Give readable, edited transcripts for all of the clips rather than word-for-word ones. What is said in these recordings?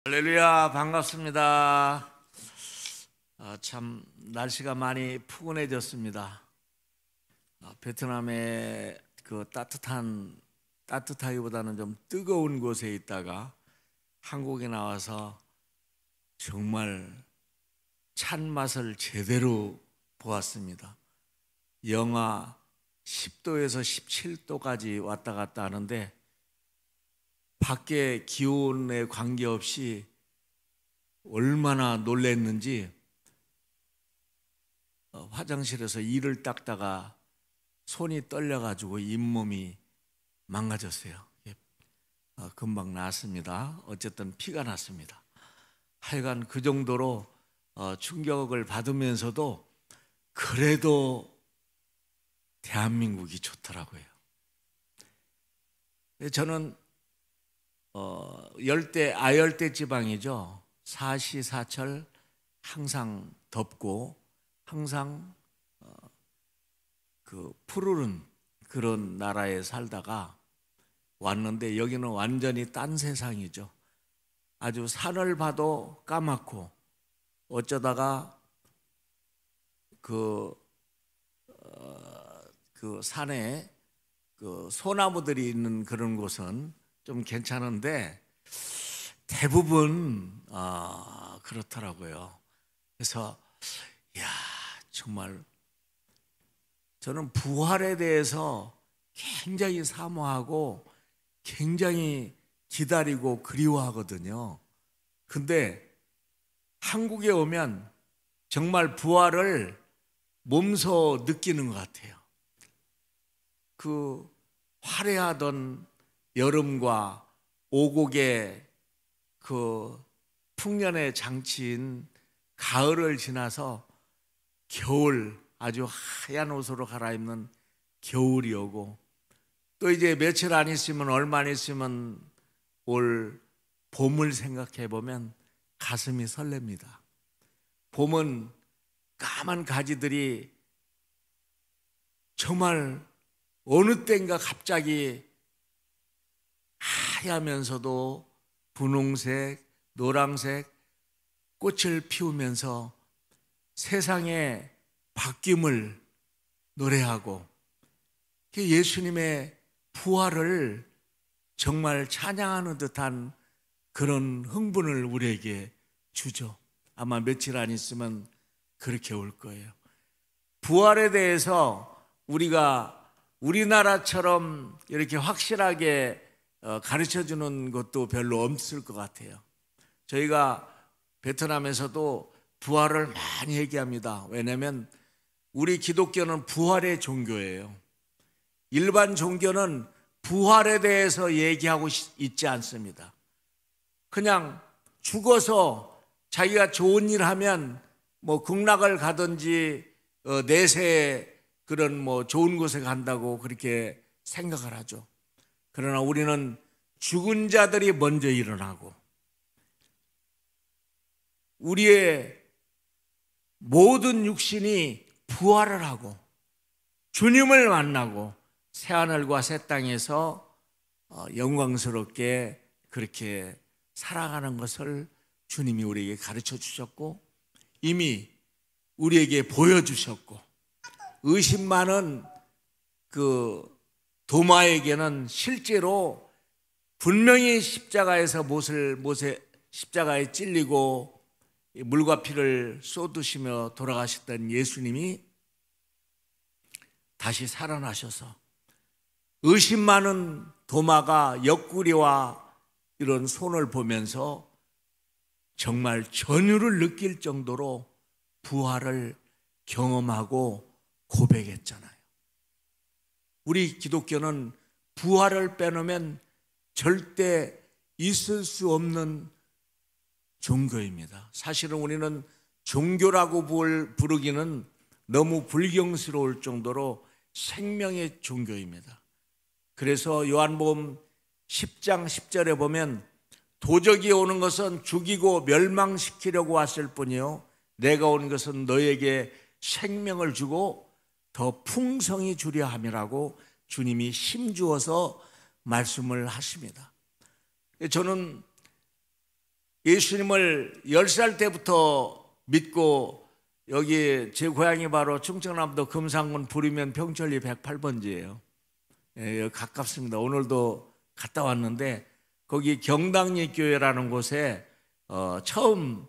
할렐루야, 반갑습니다. 참 날씨가 많이 푸근해졌습니다. 베트남의 그 따뜻하기보다는 좀 뜨거운 곳에 있다가 한국에 나와서 정말 찬 맛을 제대로 보았습니다. 영하 10도에서 17도까지 왔다 갔다 하는데 밖에 기온에 관계없이 얼마나 놀랐는지 화장실에서 이를 닦다가 손이 떨려가지고 잇몸이 망가졌어요. 금방 나았습니다. 어쨌든 피가 났습니다. 하여간 그 정도로 충격을 받으면서도 그래도 대한민국이 좋더라고요. 저는 아열대 지방이죠. 사시사철 항상 덥고 항상 그 푸르른 그런 나라에 살다가 왔는데 여기는 완전히 딴 세상이죠. 아주 산을 봐도 까맣고 어쩌다가 그 산에 그 소나무들이 있는 그런 곳은 좀 괜찮은데 대부분 그렇더라고요. 그래서 정말 저는 부활에 대해서 굉장히 사모하고 굉장히 기다리고 그리워하거든요. 근데 한국에 오면 정말 부활을 몸소 느끼는 것 같아요. 그 화려하던 여름과 오곡의 그 풍년의 장치인 가을을 지나서 겨울, 아주 하얀 옷으로 갈아입는 겨울이 오고 또 이제 며칠 안 있으면 얼마 안 있으면 올 봄을 생각해 보면 가슴이 설렙니다. 봄은 까만 가지들이 정말 어느 때인가 갑자기 하얗면서도 분홍색, 노란색 꽃을 피우면서 세상의 바뀜을 노래하고 예수님의 부활을 정말 찬양하는 듯한 그런 흥분을 우리에게 주죠. 아마 며칠 안 있으면 그렇게 올 거예요. 부활에 대해서 우리가 우리나라처럼 이렇게 확실하게 가르쳐주는 것도 별로 없을 것 같아요. 저희가 베트남에서도 부활을 많이 얘기합니다. 왜냐하면 우리 기독교는 부활의 종교예요. 일반 종교는 부활에 대해서 얘기하고 있지 않습니다. 그냥 죽어서 자기가 좋은 일 하면 뭐 극락을 가든지 내세에 그런 뭐 좋은 곳에 간다고 그렇게 생각을 하죠. 그러나 우리는 죽은 자들이 먼저 일어나고 우리의 모든 육신이 부활을 하고 주님을 만나고 새하늘과 새 땅에서 영광스럽게 그렇게 살아가는 것을 주님이 우리에게 가르쳐 주셨고 이미 우리에게 보여주셨고 의심 많은 그 도마에게는 실제로 분명히 십자가에서 십자가에 찔리고 물과 피를 쏟으시며 돌아가셨던 예수님이 다시 살아나셔서 의심 많은 도마가 옆구리와 이런 손을 보면서 정말 전율을 느낄 정도로 부활을 경험하고 고백했잖아요. 우리 기독교는 부활을 빼놓으면 절대 있을 수 없는 종교입니다. 사실은 우리는 종교라고 부르기는 너무 불경스러울 정도로 생명의 종교입니다. 그래서 요한복음 10장 10절에 보면 도적이 오는 것은 죽이고 멸망시키려고 왔을 뿐이요 내가 온 것은 너에게 생명을 주고 더 풍성히 주려 함이라고 주님이 힘주어서 말씀을 하십니다. 저는 예수님을 10살 때부터 믿고 여기 제 고향이 바로 충청남도 금산군 부리면 평천리 108번지예요. 예, 가깝습니다. 오늘도 갔다 왔는데 거기 경당리 교회라는 곳에 처음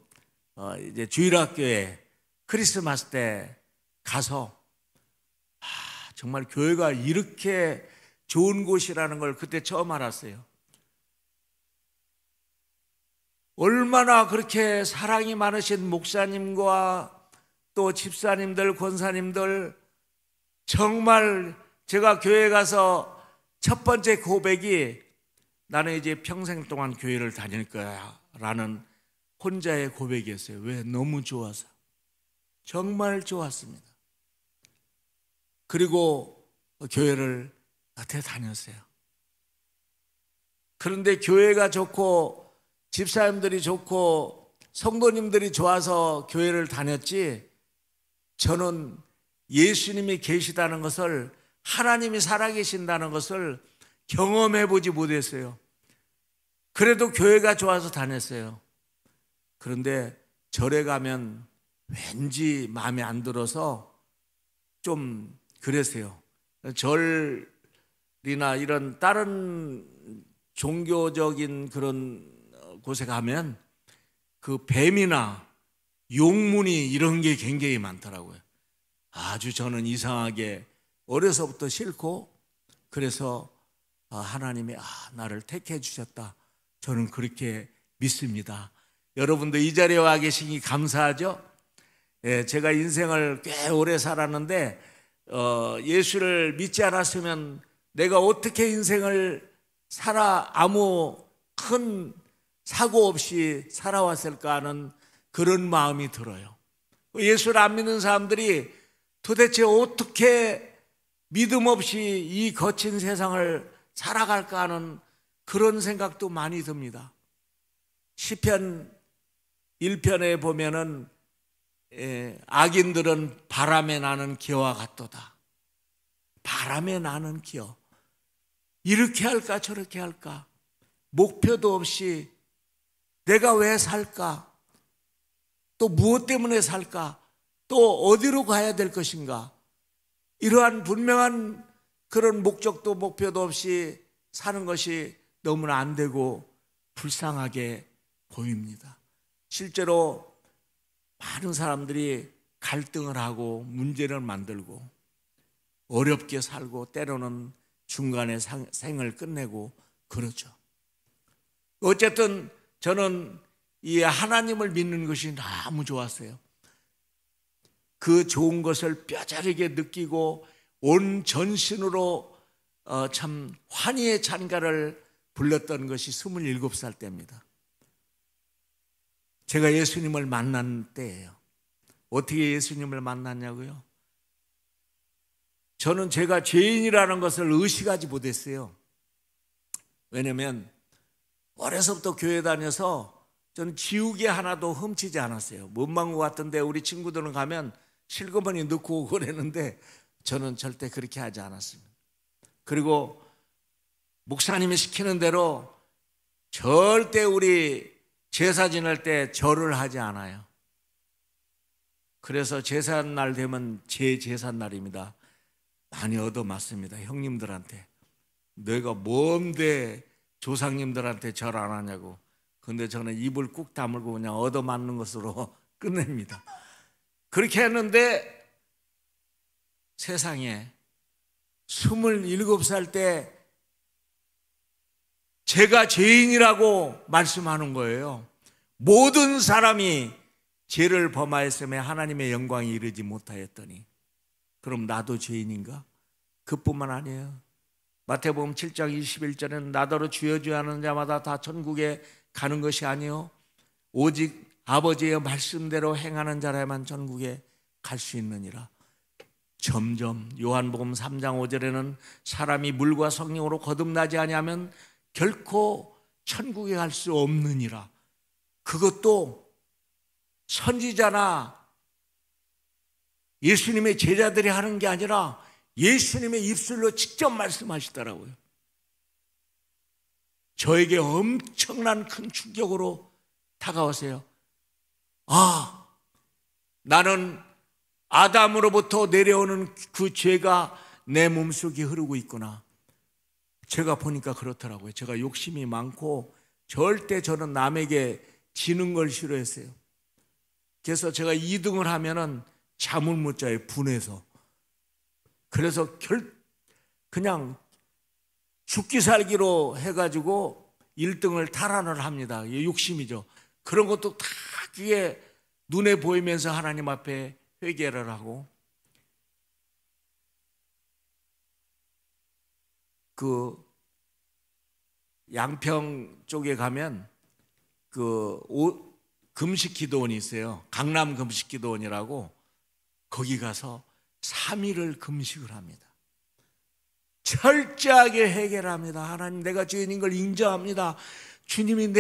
이제 주일학교에 크리스마스 때 가서 정말 교회가 이렇게 좋은 곳이라는 걸 그때 처음 알았어요. 얼마나 그렇게 사랑이 많으신 목사님과 또 집사님들, 권사님들, 정말 제가 교회 가서 첫 번째 고백이 나는 이제 평생 동안 교회를 다닐 거야 라는 혼자의 고백이었어요. 왜? 너무 좋아서. 정말 좋았습니다. 그리고 교회를 여태 다녔어요. 그런데 교회가 좋고 집사님들이 좋고 성도님들이 좋아서 교회를 다녔지, 저는 예수님이 계시다는 것을, 하나님이 살아계신다는 것을 경험해 보지 못했어요. 그래도 교회가 좋아서 다녔어요. 그런데 절에 가면 왠지 마음에 안 들어서 좀 그랬어요. 절이나 이런 다른 종교적인 그런 곳에 가면 그 뱀이나 용문이 이런 게 굉장히 많더라고요. 아주 저는 이상하게 어려서부터 싫고, 그래서 하나님이 나를 택해 주셨다, 저는 그렇게 믿습니다. 여러분도 이 자리에 와 계시니 감사하죠? 예, 제가 인생을 꽤 오래 살았는데 예수를 믿지 않았으면 내가 어떻게 인생을 아무 큰 사고 없이 살아왔을까 하는 그런 마음이 들어요. 예수를 안 믿는 사람들이 도대체 어떻게 믿음 없이 이 거친 세상을 살아갈까 하는 그런 생각도 많이 듭니다. 시편 1편에 보면은 악인들은 바람에 나는 기와 같도다. 바람에 나는 기어. 이렇게 할까 저렇게 할까, 목표도 없이 내가 왜 살까, 또 무엇 때문에 살까, 또 어디로 가야 될 것인가, 이러한 분명한 그런 목적도 목표도 없이 사는 것이 너무나 안 되고 불쌍하게 보입니다. 실제로 많은 사람들이 갈등을 하고 문제를 만들고 어렵게 살고 때로는 중간에 생을 끝내고 그러죠. 어쨌든 저는 이 하나님을 믿는 것이 너무 좋았어요. 그 좋은 것을 뼈저리게 느끼고 온 전신으로 참 환희의 찬가를 불렀던 것이 27살 때입니다. 제가 예수님을 만난 때예요. 어떻게 예수님을 만났냐고요? 저는 제가 죄인이라는 것을 의식하지 못했어요. 왜냐하면 어려서부터 교회 다녀서 저는 지우개 하나도 훔치지 않았어요. 문방구 같은데 우리 친구들은 가면 실그머니 넣고 오고 그랬는데 저는 절대 그렇게 하지 않았습니다. 그리고 목사님이 시키는 대로 절대 우리 제사 지낼 때 절을 하지 않아요. 그래서 제삿날 되면 제 제삿날입니다. 많이 얻어맞습니다. 형님들한테. 내가 뭔데 조상님들한테 절 안 하냐고. 근데 저는 입을 꾹 다물고 그냥 얻어맞는 것으로 끝냅니다. 그렇게 했는데 세상에 27살 때 제가 죄인이라고 말씀하는 거예요. 모든 사람이 죄를 범하였음에 하나님의 영광이 이르지 못하였더니, 그럼 나도 죄인인가? 그뿐만 아니에요. 마태복음 7장 21절에는 나더러 주여 주여 하는 자마다 다 천국에 가는 것이 아니요 오직 아버지의 말씀대로 행하는 자라야만 천국에 갈 수 있느니라. 점점 요한복음 3장 5절에는 사람이 물과 성령으로 거듭나지 아니하면 결코 천국에 갈 수 없느니라. 그것도 선지자나 예수님의 제자들이 하는 게 아니라 예수님의 입술로 직접 말씀하시더라고요. 저에게 엄청난 큰 충격으로 다가오세요. 아, 나는 아담으로부터 내려오는 그 죄가 내 몸속에 흐르고 있구나. 제가 보니까 그렇더라고요. 제가 욕심이 많고 절대 저는 남에게 지는 걸 싫어했어요. 그래서 제가 2등을 하면은 잠을 못 자요, 분해서. 그래서 그냥 죽기 살기로 해가지고 1등을 탈환을 합니다. 욕심이죠. 그런 것도 다 그게 눈에 보이면서 하나님 앞에 회개를 하고, 그 양평 쪽에 가면 금식 기도원이 있어요. 강남 금식 기도원이라고. 거기 가서 3일을 금식을 합니다. 철저하게 회개를 합니다. 하나님, 내가 죄인인 걸 인정합니다. 주님이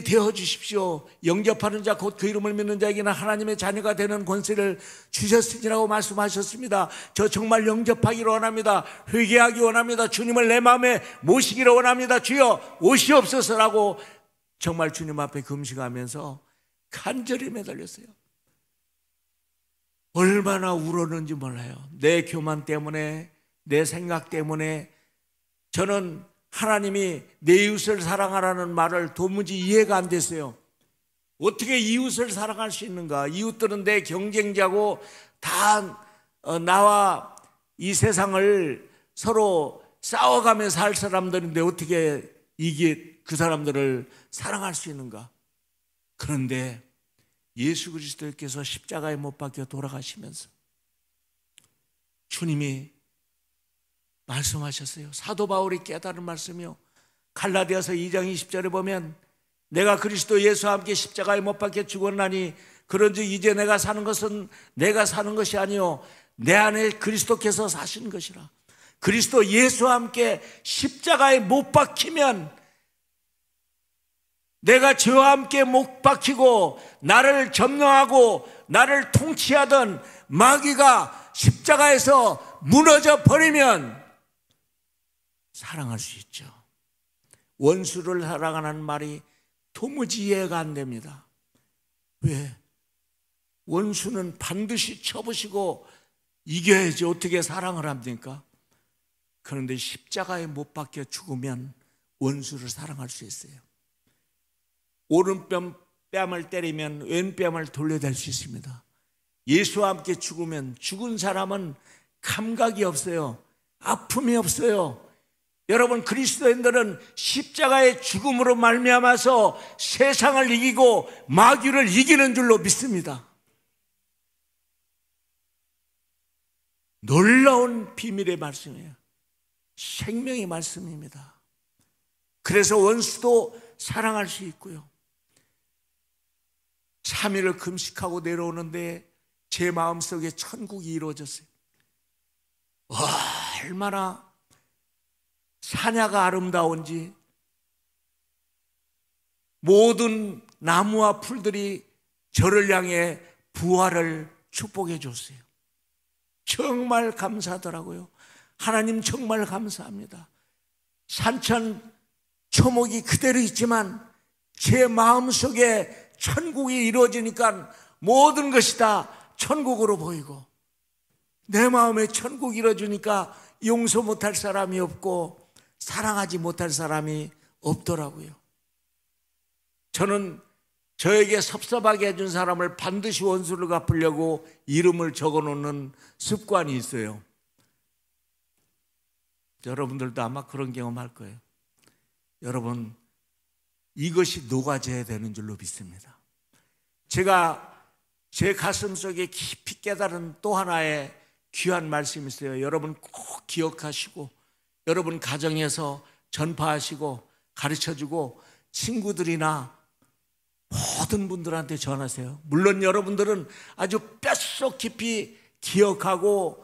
되어 주십시오. 영접하는 자 곧 그 이름을 믿는 자에게는 하나님의 자녀가 되는 권세를 주셨으니라고 말씀하셨습니다. 저 정말 영접하기를 원합니다. 회개하기 원합니다. 주님을 내 마음에 모시기를 원합니다. 주여 오시옵소서라고 정말 주님 앞에 금식하면서 간절히 매달렸어요. 얼마나 울었는지 몰라요. 내 교만 때문에, 내 생각 때문에. 저는 하나님이 내 이웃을 사랑하라는 말을 도무지 이해가 안 됐어요. 어떻게 이웃을 사랑할 수 있는가? 이웃들은 내 경쟁자고 다 나와 이 세상을 서로 싸워가며 살 사람들인데 어떻게 이게 그 사람들을 사랑할 수 있는가? 그런데 예수 그리스도께서 십자가에 못 박혀 돌아가시면서 주님이 말씀하셨어요. 사도 바울이 깨달은 말씀이요. 갈라디아서 2장 20절에 보면 내가 그리스도 예수와 함께 십자가에 못 박혀 죽었나니 그런즉 이제 내가 사는 것은 내가 사는 것이 아니요 내 안에 그리스도께서 사시는 것이라. 그리스도 예수와 함께 십자가에 못 박히면 내가 죄와 함께 못 박히고 나를 점령하고 나를 통치하던 마귀가 십자가에서 무너져 버리면 사랑할 수 있죠. 원수를 사랑하는 말이 도무지 이해가 안 됩니다. 왜? 원수는 반드시 쳐부시고 이겨야지 어떻게 사랑을 합니까? 그런데 십자가에 못 박혀 죽으면 원수를 사랑할 수 있어요. 오른뺨을 때리면 왼뺨을 돌려댈 수 있습니다. 예수와 함께 죽으면 죽은 사람은 감각이 없어요. 아픔이 없어요. 여러분, 그리스도인들은 십자가의 죽음으로 말미암아서 세상을 이기고 마귀를 이기는 줄로 믿습니다. 놀라운 비밀의 말씀이에요. 생명의 말씀입니다. 그래서 원수도 사랑할 수 있고요. 3일을 금식하고 내려오는데 제 마음속에 천국이 이루어졌어요. 와, 얼마나 산야가 아름다운지, 모든 나무와 풀들이 저를 향해 부활을 축복해 줬어요. 정말 감사하더라고요. 하나님 정말 감사합니다. 산천 초목이 그대로 있지만 제 마음속에 천국이 이루어지니까 모든 것이 다 천국으로 보이고, 내 마음에 천국이 이루어지니까 용서 못할 사람이 없고 사랑하지 못할 사람이 없더라고요. 저는 저에게 섭섭하게 해준 사람을 반드시 원수를 갚으려고 이름을 적어놓는 습관이 있어요. 여러분들도 아마 그런 경험할 거예요. 여러분, 이것이 녹아져야 되는 줄로 믿습니다. 제가 제 가슴 속에 깊이 깨달은 또 하나의 귀한 말씀이 있어요. 여러분 꼭 기억하시고, 여러분 가정에서 전파하시고 가르쳐주고 친구들이나 모든 분들한테 전하세요. 물론 여러분들은 아주 뼛속 깊이 기억하고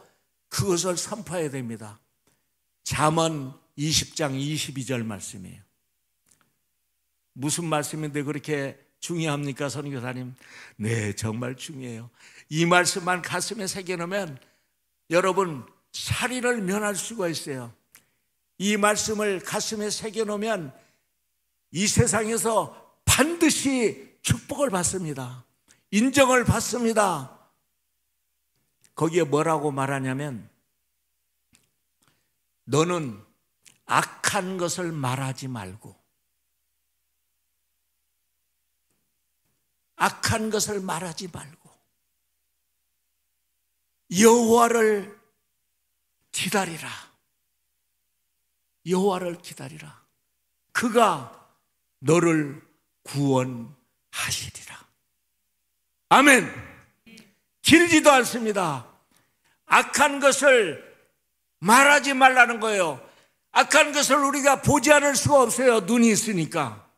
그것을 선포해야 됩니다. 잠언 20장 22절 말씀이에요. 무슨 말씀인데 그렇게 중요합니까, 선교사님? 네, 정말 중요해요. 이 말씀만 가슴에 새겨놓으면 여러분 살인을 면할 수가 있어요. 이 말씀을 가슴에 새겨놓으면 이 세상에서 반드시 축복을 받습니다. 인정을 받습니다. 거기에 뭐라고 말하냐면, 너는 악한 것을 말하지 말고, 악한 것을 말하지 말고 여호와를 기다리라. 여호와를 기다리라. 그가 너를 구원하시리라. 아멘. 길지도 않습니다. 악한 것을 말하지 말라는 거예요. 악한 것을 우리가 보지 않을 수가 없어요. 눈이 있으니까.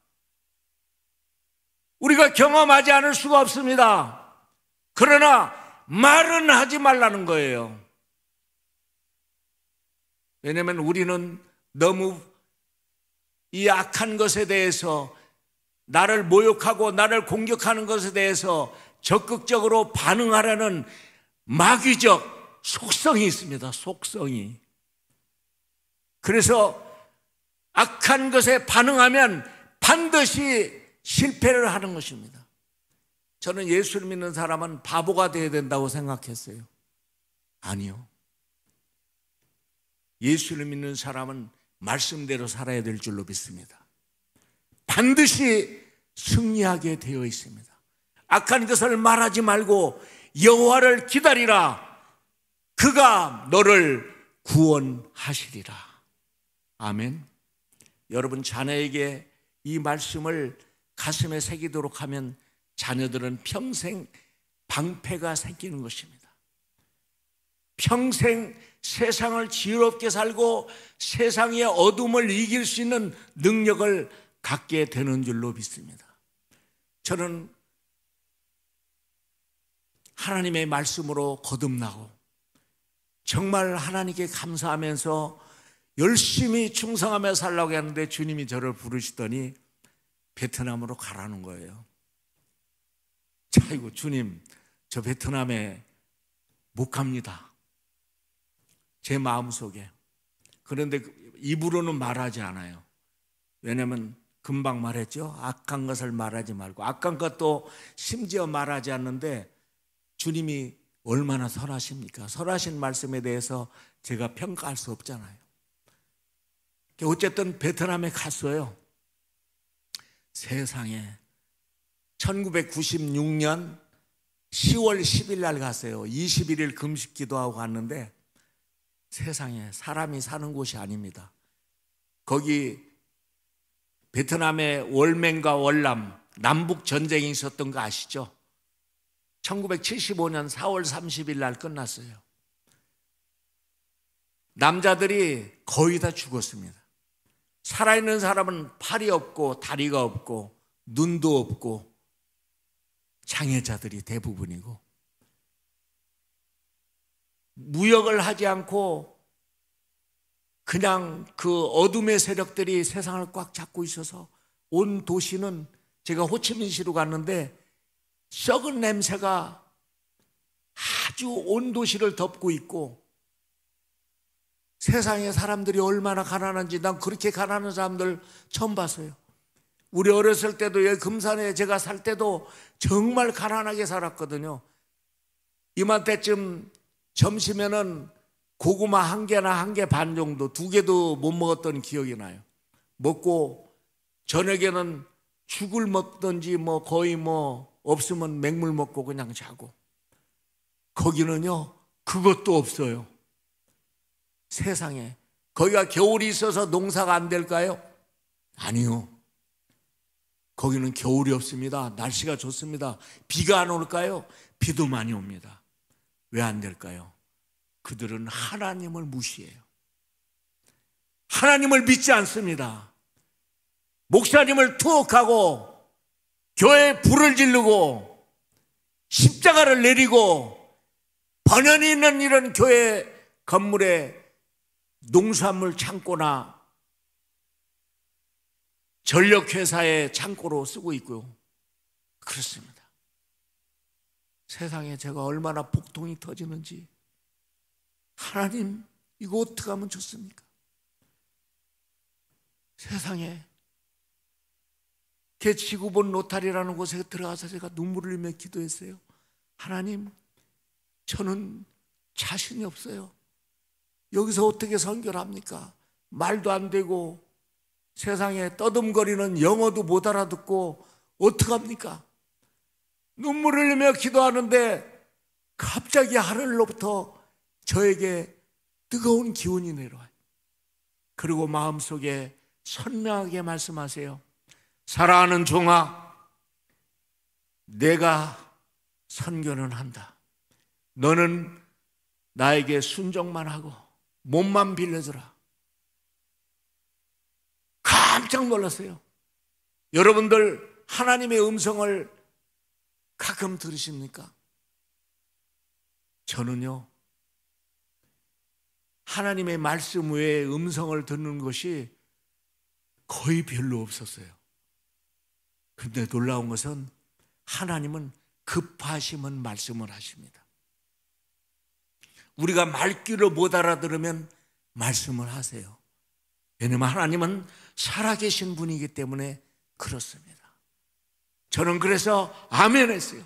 우리가 경험하지 않을 수가 없습니다. 그러나 말은 하지 말라는 거예요. 왜냐하면 우리는 너무 이 악한 것에 대해서, 나를 모욕하고 나를 공격하는 것에 대해서 적극적으로 반응하라는 마귀적 속성이 있습니다. 속성이. 그래서 악한 것에 반응하면 반드시 실패를 하는 것입니다. 저는 예수를 믿는 사람은 바보가 되어야 된다고 생각했어요. 아니요. 예수를 믿는 사람은 말씀대로 살아야 될 줄로 믿습니다. 반드시 승리하게 되어 있습니다. 악한 것을 말하지 말고 여호와를 기다리라. 그가 너를 구원하시리라. 아멘. 여러분, 자녀에게 이 말씀을 가슴에 새기도록 하면 자녀들은 평생 방패가 생기는 것입니다. 평생 세상을 지혜롭게 살고 세상의 어둠을 이길 수 있는 능력을 갖게 되는 줄로 믿습니다. 저는 하나님의 말씀으로 거듭나고 정말 하나님께 감사하면서 열심히 충성하며 살라고 했는데 주님이 저를 부르시더니 베트남으로 가라는 거예요. 아이고, 주님, 저 베트남에 못 갑니다. 제 마음속에. 그런데 입으로는 말하지 않아요. 왜냐하면 금방 말했죠. 악한 것을 말하지 말고. 악한 것도 심지어 말하지 않는데 주님이 얼마나 선하십니까? 선하신 말씀에 대해서 제가 평가할 수 없잖아요. 어쨌든 베트남에 갔어요. 세상에 1996년 10월 10일 날 갔어요. 21일 금식 기도하고 갔는데 세상에 사람이 사는 곳이 아닙니다. 거기 베트남의 월맹과 월남 남북 전쟁이 있었던 거 아시죠? 1975년 4월 30일 날 끝났어요. 남자들이 거의 다 죽었습니다. 살아있는 사람은 팔이 없고 다리가 없고 눈도 없고 장애자들이 대부분이고, 무역을 하지 않고 그냥 그 어둠의 세력들이 세상을 꽉 잡고 있어서 온 도시는, 제가 호치민시로 갔는데 썩은 냄새가 아주 온 도시를 덮고 있고, 세상에 사람들이 얼마나 가난한지 난 그렇게 가난한 사람들 처음 봤어요. 우리 어렸을 때도 여기 금산에 제가 살 때도 정말 가난하게 살았거든요. 이맘때쯤 점심에는 고구마 한 개나 한 개 반 정도, 두 개도 못 먹었던 기억이 나요. 먹고 저녁에는 죽을 먹든지 뭐 거의 뭐 없으면 맹물 먹고 그냥 자고. 거기는요 그것도 없어요. 세상에. 거기가 겨울이 있어서 농사가 안 될까요? 아니요. 거기는 겨울이 없습니다. 날씨가 좋습니다. 비가 안 올까요? 비도 많이 옵니다. 왜 안 될까요? 그들은 하나님을 무시해요. 하나님을 믿지 않습니다. 목사님을 투옥하고 교회에 불을 지르고 십자가를 내리고 번연히 있는 이런 교회 건물에 농산물 창고나 전력회사의 창고로 쓰고 있고요. 그렇습니다. 세상에 제가 얼마나 복통이 터지는지. 하나님, 이거 어떻게 하면 좋습니까? 세상에 지구본 로타리라는 곳에 들어가서 제가 눈물을 흘리며 기도했어요. 하나님, 저는 자신이 없어요. 여기서 어떻게 선교를 합니까? 말도 안 되고 세상에 떠듬거리는 영어도 못 알아듣고 어떡합니까? 눈물을 흘리며 기도하는데 갑자기 하늘로부터 저에게 뜨거운 기운이 내려와요. 그리고 마음속에 선명하게 말씀하세요. 사랑하는 종아, 내가 선교는 한다. 너는 나에게 순종만 하고 몸만 빌려주라. 깜짝 놀랐어요. 여러분들 하나님의 음성을 가끔 들으십니까? 저는요, 하나님의 말씀 외에 음성을 듣는 것이 거의 별로 없었어요. 근데 놀라운 것은 하나님은 급하시면 말씀을 하십니다. 우리가 말귀를 못 알아들으면 말씀을 하세요. 왜냐하면 하나님은 살아계신 분이기 때문에 그렇습니다. 저는 그래서 아멘 했어요.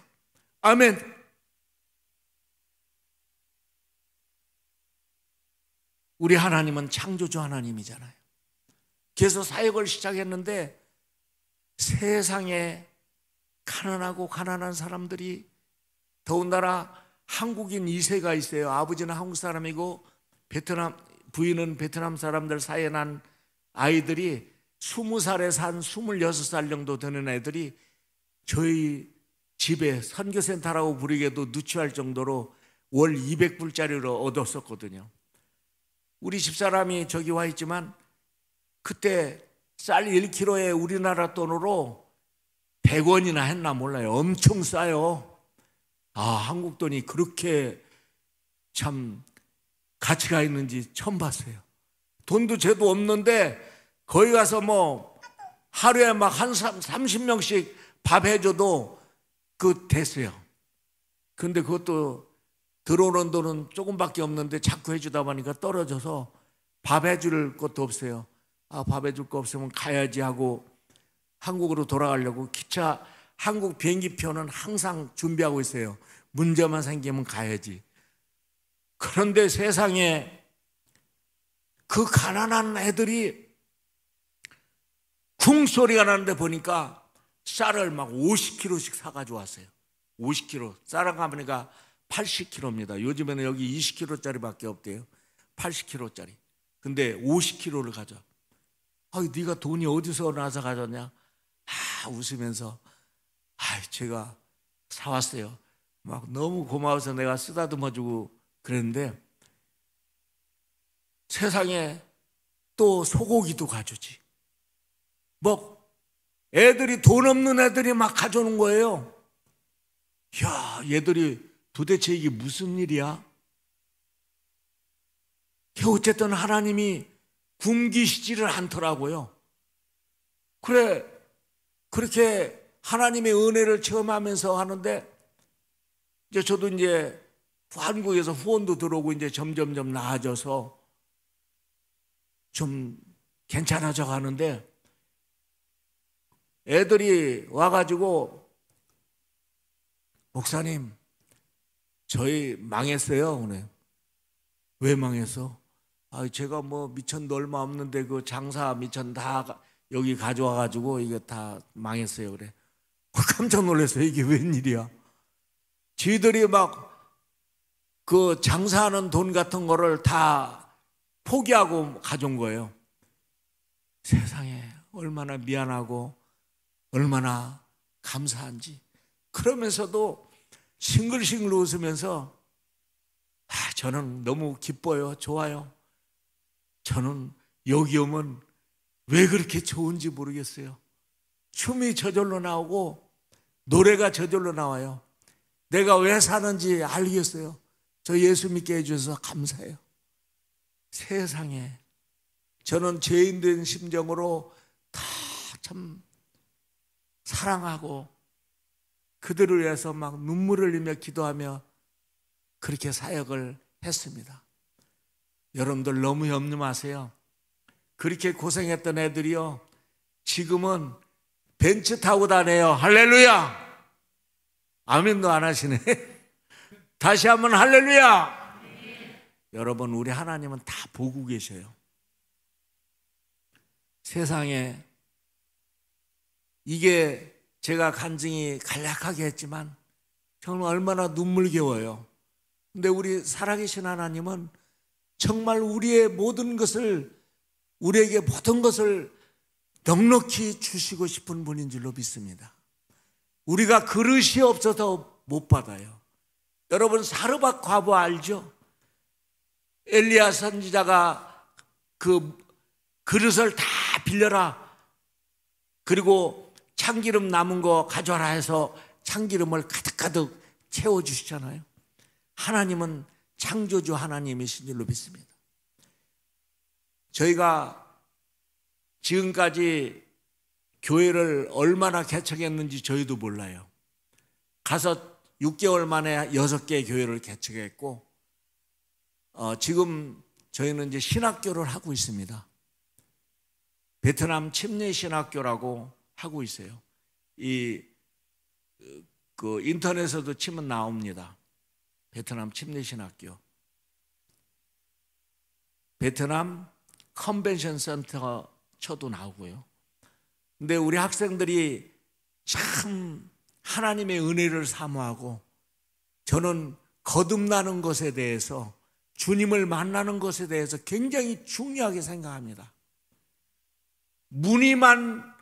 아멘. 우리 하나님은 창조주 하나님이잖아요. 그래서 사역을 시작했는데 세상에 가난하고 가난한 사람들이, 더군다나 한국인 2세가 있어요. 아버지는 한국 사람이고 부인은 베트남 사람들 사이에 난 아이들이 20살에 산 26살 정도 되는 애들이 저희 집에 선교센터라고 부르기에도 누추할 정도로 월 200불짜리로 얻었었거든요. 우리 집사람이 저기 와 있지만 그때 쌀 1kg에 우리나라 돈으로 100원이나 했나 몰라요. 엄청 싸요. 한국 돈이 그렇게 참 가치가 있는지 처음 봤어요. 돈도 죄도 없는데 거기 가서 뭐 하루에 막 한 30명씩 밥 해줘도 됐어요. 근데 그것도 들어오는 돈은 조금밖에 없는데 자꾸 해주다 보니까 떨어져서 밥 해줄 것도 없어요. 밥 해줄 거 없으면 가야지 하고 한국으로 돌아가려고 기차, 한국 비행기표는 항상 준비하고 있어요. 문제만 생기면 가야지. 그런데 세상에 그 가난한 애들이 쿵소리가 나는데 보니까 쌀을 막 50kg씩 사가지고 왔어요. 50kg. 쌀을 가보니까 80kg입니다. 요즘에는 여기 20kg짜리밖에 없대요. 80kg짜리. 근데 50kg를 가져와. 네가 돈이 어디서 나서 가졌냐? 웃으면서 제가 사왔어요. 막 너무 고마워서 내가 쓰다듬어주고 그랬는데, 세상에 또 소고기도 가져오지. 뭐 애들이, 돈 없는 애들이 막 가져오는 거예요. 야, 얘들이 도대체 이게 무슨 일이야? 어쨌든 하나님이 굶기시지를 않더라고요. 그래, 그렇게 하나님의 은혜를 체험하면서 하는데, 이제 저도 이제 한국에서 후원도 들어오고 이제 점점점 나아져서 좀 괜찮아져 가는데, 애들이 와가지고 목사님, 저희 망했어요. 오늘. 왜 망했어? 제가 뭐 미천도 얼마 없는데 그 장사 미천 다 여기 가져와가지고 이게 다 망했어요. 그래. 깜짝 놀랐어요. 이게 웬일이야? 지들이 막 그 장사하는 돈 같은 거를 다 포기하고 가져온 거예요. 세상에 얼마나 미안하고 얼마나 감사한지. 그러면서도 싱글싱글 웃으면서 저는 너무 기뻐요. 좋아요. 저는 여기 오면 왜 그렇게 좋은지 모르겠어요. 춤이 저절로 나오고 노래가 저절로 나와요. 내가 왜 사는지 알겠어요. 저 예수 믿게 해주셔서 감사해요. 세상에 저는 죄인된 심정으로 다 참 사랑하고 그들을 위해서 막 눈물을 흘리며 기도하며 그렇게 사역을 했습니다. 여러분들 너무 염려 마세요. 그렇게 고생했던 애들이요, 지금은 벤츠 타고 다녀요. 할렐루야. 아멘도 안 하시네. 다시 한번 할렐루야. 여러분, 우리 하나님은 다 보고 계셔요. 세상에 이게 제가 간증이 간략하게 했지만 정말 얼마나 눈물겨워요. 근데 우리 살아계신 하나님은 정말 우리의 모든 것을, 우리에게 모든 것을 넉넉히 주시고 싶은 분인 줄로 믿습니다. 우리가 그릇이 없어서 못 받아요. 여러분, 사르밧 과부 알죠? 엘리야 선지자가 그 그릇을 다 빌려라, 그리고 참기름 남은 거 가져와라 해서 참기름을 가득가득 채워주시잖아요. 하나님은 창조주 하나님이신 줄로 믿습니다. 저희가 지금까지 교회를 얼마나 개척했는지 저희도 몰라요. 가서 6개월 만에 6개의 교회를 개척했고, 지금 저희는 이제 신학교를 하고 있습니다. 베트남 침례 신학교라고 하고 있어요. 그 인터넷에도 치면 나옵니다. 베트남 침례 신학교. 베트남 컨벤션 센터 쳐도 나오고요. 근데 우리 학생들이 참 하나님의 은혜를 사모하고, 저는 거듭나는 것에 대해서, 주님을 만나는 것에 대해서 굉장히 중요하게 생각합니다. 무늬만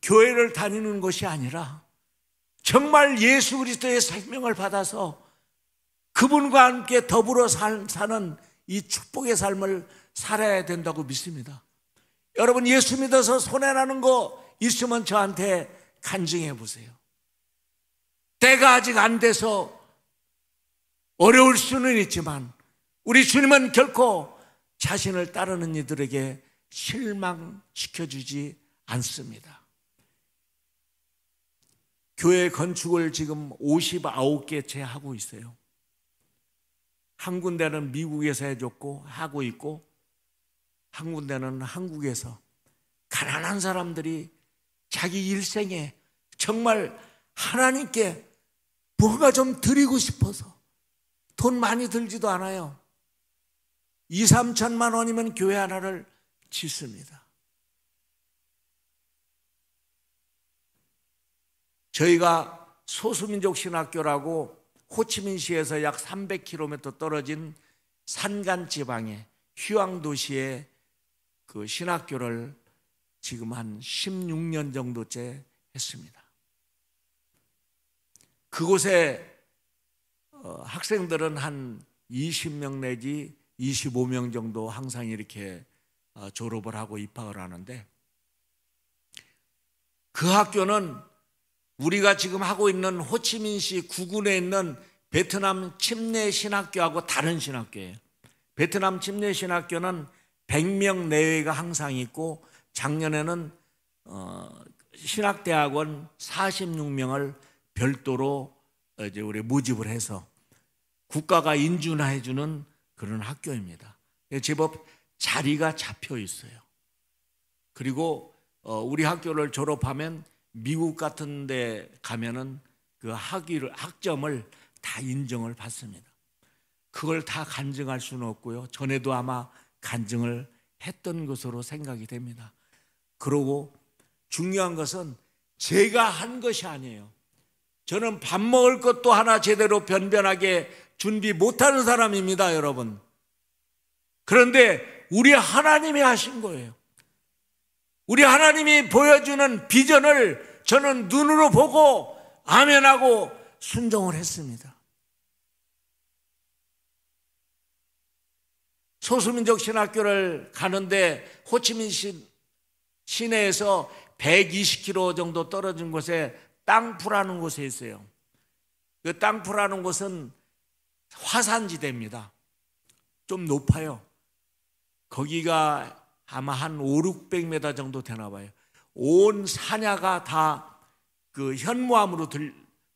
교회를 다니는 것이 아니라 정말 예수 그리스도의 생명을 받아서 그분과 함께 더불어 사는 이 축복의 삶을 살아야 된다고 믿습니다. 여러분, 예수 믿어서 손해나는 거 있으면 저한테 간증해 보세요. 때가 아직 안 돼서 어려울 수는 있지만 우리 주님은 결코 자신을 따르는 이들에게 실망시켜주지 않습니다. 교회 건축을 지금 59개 채 하고 있어요. 한 군데는 미국에서 해줬고 하고 있고, 한 군데는 한국에서 가난한 사람들이 자기 일생에 정말 하나님께 뭔가 좀 드리고 싶어서, 돈 많이 들지도 않아요. 2, 3천만 원이면 교회 하나를 짓습니다. 저희가 소수민족 신학교라고 호치민시에서 약 300km 떨어진 산간 지방의 휴양도시의 그 신학교를 지금 한 16년 정도째 했습니다. 그곳에 학생들은 한 20명 내지 25명 정도 항상 이렇게 졸업을 하고 입학을 하는데, 그 학교는 우리가 지금 하고 있는 호치민시 구군에 있는 베트남 침례 신학교하고 다른 신학교예요. 베트남 침례 신학교는 100명 내외가 항상 있고, 작년에는 신학대학원 46명을 별도로 이제 우리 모집을 해서 국가가 인준해 주는 그런 학교입니다. 제법 자리가 잡혀 있어요. 그리고 우리 학교를 졸업하면 미국 같은 데 가면은 그 학점을 다 인정을 받습니다. 그걸 다 간증할 수는 없고요. 전에도 아마 간증을 했던 것으로 생각이 됩니다. 그리고 중요한 것은 제가 한 것이 아니에요. 저는 밥 먹을 것도 하나 제대로 변변하게 준비 못하는 사람입니다, 여러분. 그런데 우리 하나님이 하신 거예요. 우리 하나님이 보여주는 비전을 저는 눈으로 보고 아멘하고 순종을 했습니다. 소수민족 신학교를 가는데 호치민 시내에서 120km 정도 떨어진 곳에 땅푸라는 곳에 있어요. 그 땅푸라는 곳은 화산지대입니다. 좀 높아요. 거기가 아마 한 5, 600m 정도 되나 봐요. 온 산야가 다 그 현무암으로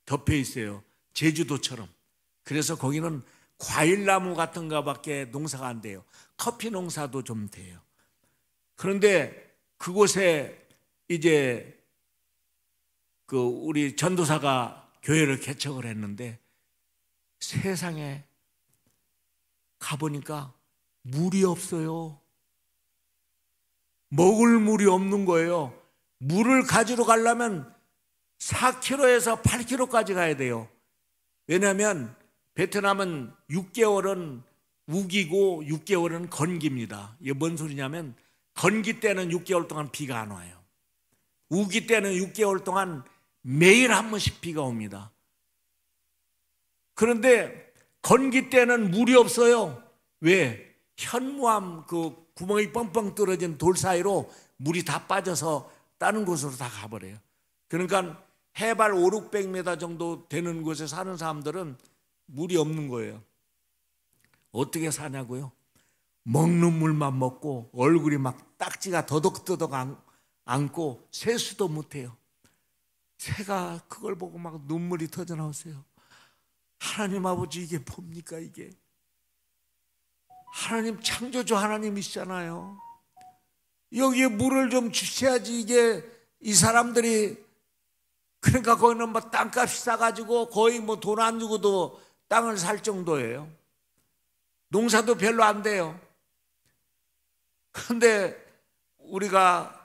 덮여 있어요. 제주도처럼. 그래서 거기는 과일나무 같은 거밖에 농사가 안 돼요. 커피 농사도 좀 돼요. 그런데 그곳에 이제 우리 전도사가 교회를 개척을 했는데 세상에 가보니까 물이 없어요. 먹을 물이 없는 거예요. 물을 가지러 가려면 4km에서 8km까지 가야 돼요. 왜냐하면 베트남은 6개월은 우기고 6개월은 건기입니다. 이게 뭔 소리냐면 건기 때는 6개월 동안 비가 안 와요. 우기 때는 6개월 동안 매일 한 번씩 비가 옵니다. 그런데 건기 때는 물이 없어요. 왜? 현무암 구멍이 뻥뻥 뚫어진 돌 사이로 물이 다 빠져서 다른 곳으로 다 가버려요. 그러니까 해발 500-600m 정도 되는 곳에 사는 사람들은 물이 없는 거예요. 어떻게 사냐고요? 먹는 물만 먹고 얼굴이 막 딱지가 더덕더덕 안고 세수도 못해요. 새가 그걸 보고 막 눈물이 터져 나오세요. 하나님 아버지, 이게 뭡니까 이게? 하나님 창조주 하나님이시잖아요. 여기에 물을 좀 주셔야지. 이게 이 사람들이, 그러니까 거기는 뭐 땅값이 싸가지고 거의 뭐 돈 안 주고도 땅을 살 정도예요. 농사도 별로 안 돼요. 그런데 우리가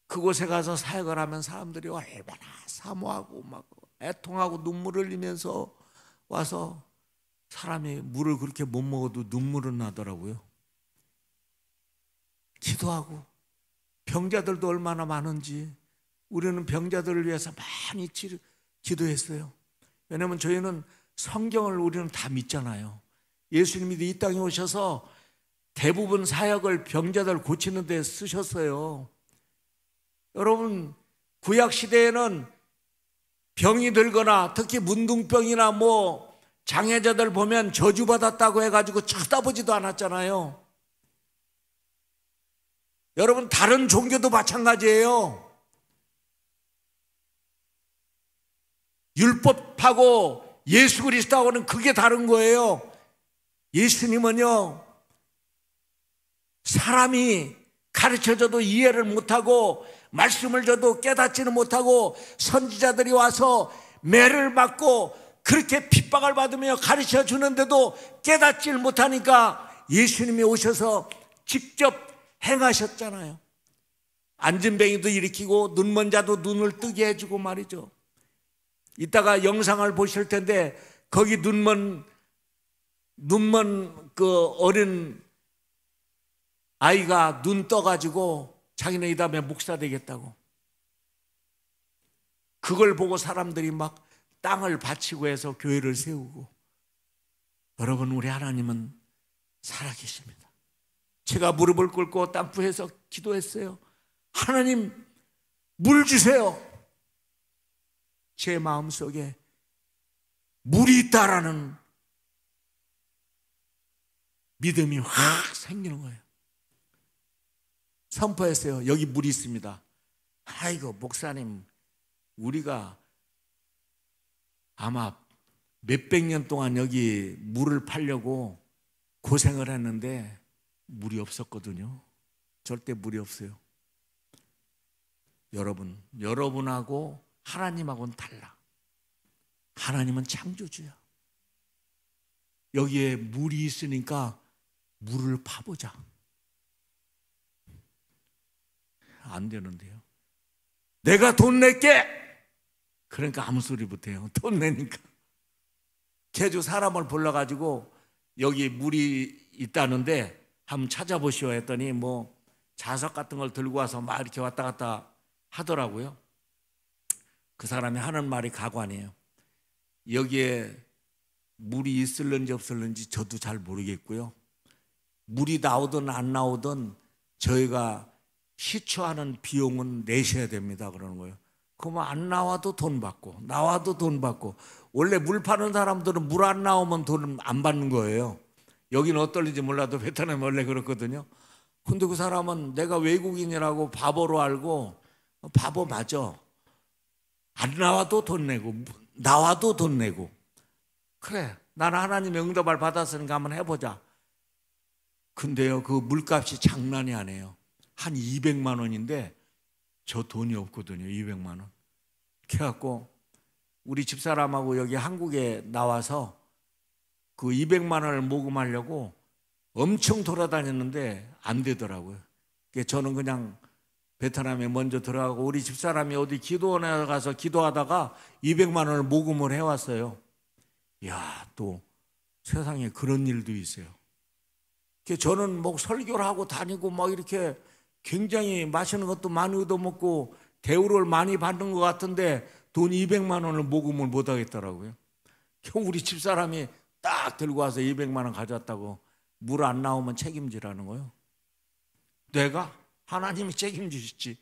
그곳에 가서 사역을 하면 사람들이 얼마나 사모하고 막 애통하고 눈물을 흘리면서 와서, 사람이 물을 그렇게 못 먹어도 눈물은 나더라고요. 기도하고 병자들도 얼마나 많은지 우리는 병자들을 위해서 많이 기도했어요. 왜냐하면 저희는 성경을 우리는 다 믿잖아요. 예수님이 이 땅에 오셔서 대부분 사역을 병자들 고치는 데 쓰셨어요. 여러분, 구약 시대에는 병이 들거나 특히 문둥병이나 뭐 장애자들 보면 저주받았다고 해가지고 쳐다보지도 않았잖아요. 여러분, 다른 종교도 마찬가지예요. 율법하고 예수 그리스도하고는 그게 다른 거예요. 예수님은요, 사람이 가르쳐줘도 이해를 못하고 말씀을 줘도 깨닫지는 못하고 선지자들이 와서 매를 맞고 그렇게 핍박을 받으며 가르쳐 주는데도 깨닫지를 못하니까 예수님이 오셔서 직접 행하셨잖아요. 안진뱅이도 일으키고 눈먼 자도 눈을 뜨게 해주고 말이죠. 이따가 영상을 보실 텐데 거기 눈먼 그 어린 아이가 눈 떠가지고 자기네 이 다음에 목사 되겠다고, 그걸 보고 사람들이 막 땅을 바치고 해서 교회를 세우고. 여러분, 우리 하나님은 살아계십니다. 제가 무릎을 꿇고 땅부에서 기도했어요. 하나님, 물 주세요. 제 마음속에 물이 있다라는 믿음이 확 생기는 거예요. 선포했어요. 여기 물이 있습니다. 아이고, 목사님, 우리가 아마 몇백 년 동안 여기 물을 팔려고 고생을 했는데 물이 없었거든요. 절대 물이 없어요. 여러분하고 하나님하고는 달라. 하나님은 창조주야. 여기에 물이 있으니까 물을 파보자. 안 되는데요. 내가 돈 낼게. 그러니까 아무 소리 못해요. 돈 내니까. 제주 사람을 불러가지고 여기 물이 있다는데 한번 찾아보시오 했더니 뭐 자석 같은 걸 들고 와서 막 이렇게 왔다 갔다 하더라고요. 그 사람이 하는 말이 가관이에요. 여기에 물이 있을는지 없을는지 저도 잘 모르겠고요. 물이 나오든 안 나오든 저희가 시초하는 비용은 내셔야 됩니다. 그러는 거예요. 그러면 안 나와도 돈 받고 나와도 돈 받고. 원래 물 파는 사람들은 물 안 나오면 돈 안 받는 거예요. 여기는 어떨지 몰라도 베트남은 원래 그렇거든요. 근데 그 사람은 내가 외국인이라고 바보로 알고, 바보 맞아. 안 나와도 돈 내고 나와도 돈 내고. 그래, 나는 하나님의 응답을 받았으니까 한번 해보자. 근데요, 그 물값이 장난이 아니에요. 한 200만 원인데 저 돈이 없거든요. 200만 원. 그래갖고 우리 집사람하고 여기 한국에 나와서 그 200만 원을 모금하려고 엄청 돌아다녔는데 안 되더라고요. 저는 그냥 베트남에 먼저 들어가고 우리 집사람이 어디 기도원에 가서 기도하다가 200만 원을 모금을 해왔어요. 이야, 또 세상에 그런 일도 있어요. 저는 뭐 설교를 하고 다니고 막 이렇게 굉장히 맛있는 것도 많이 얻어먹고 대우를 많이 받는 것 같은데 돈 200만 원을 모금을 못 하겠더라고요. 우리 집사람이 딱 들고 와서 200만 원 가져왔다고 물 안 나오면 책임지라는 거예요. 내가? 하나님이 책임지시지.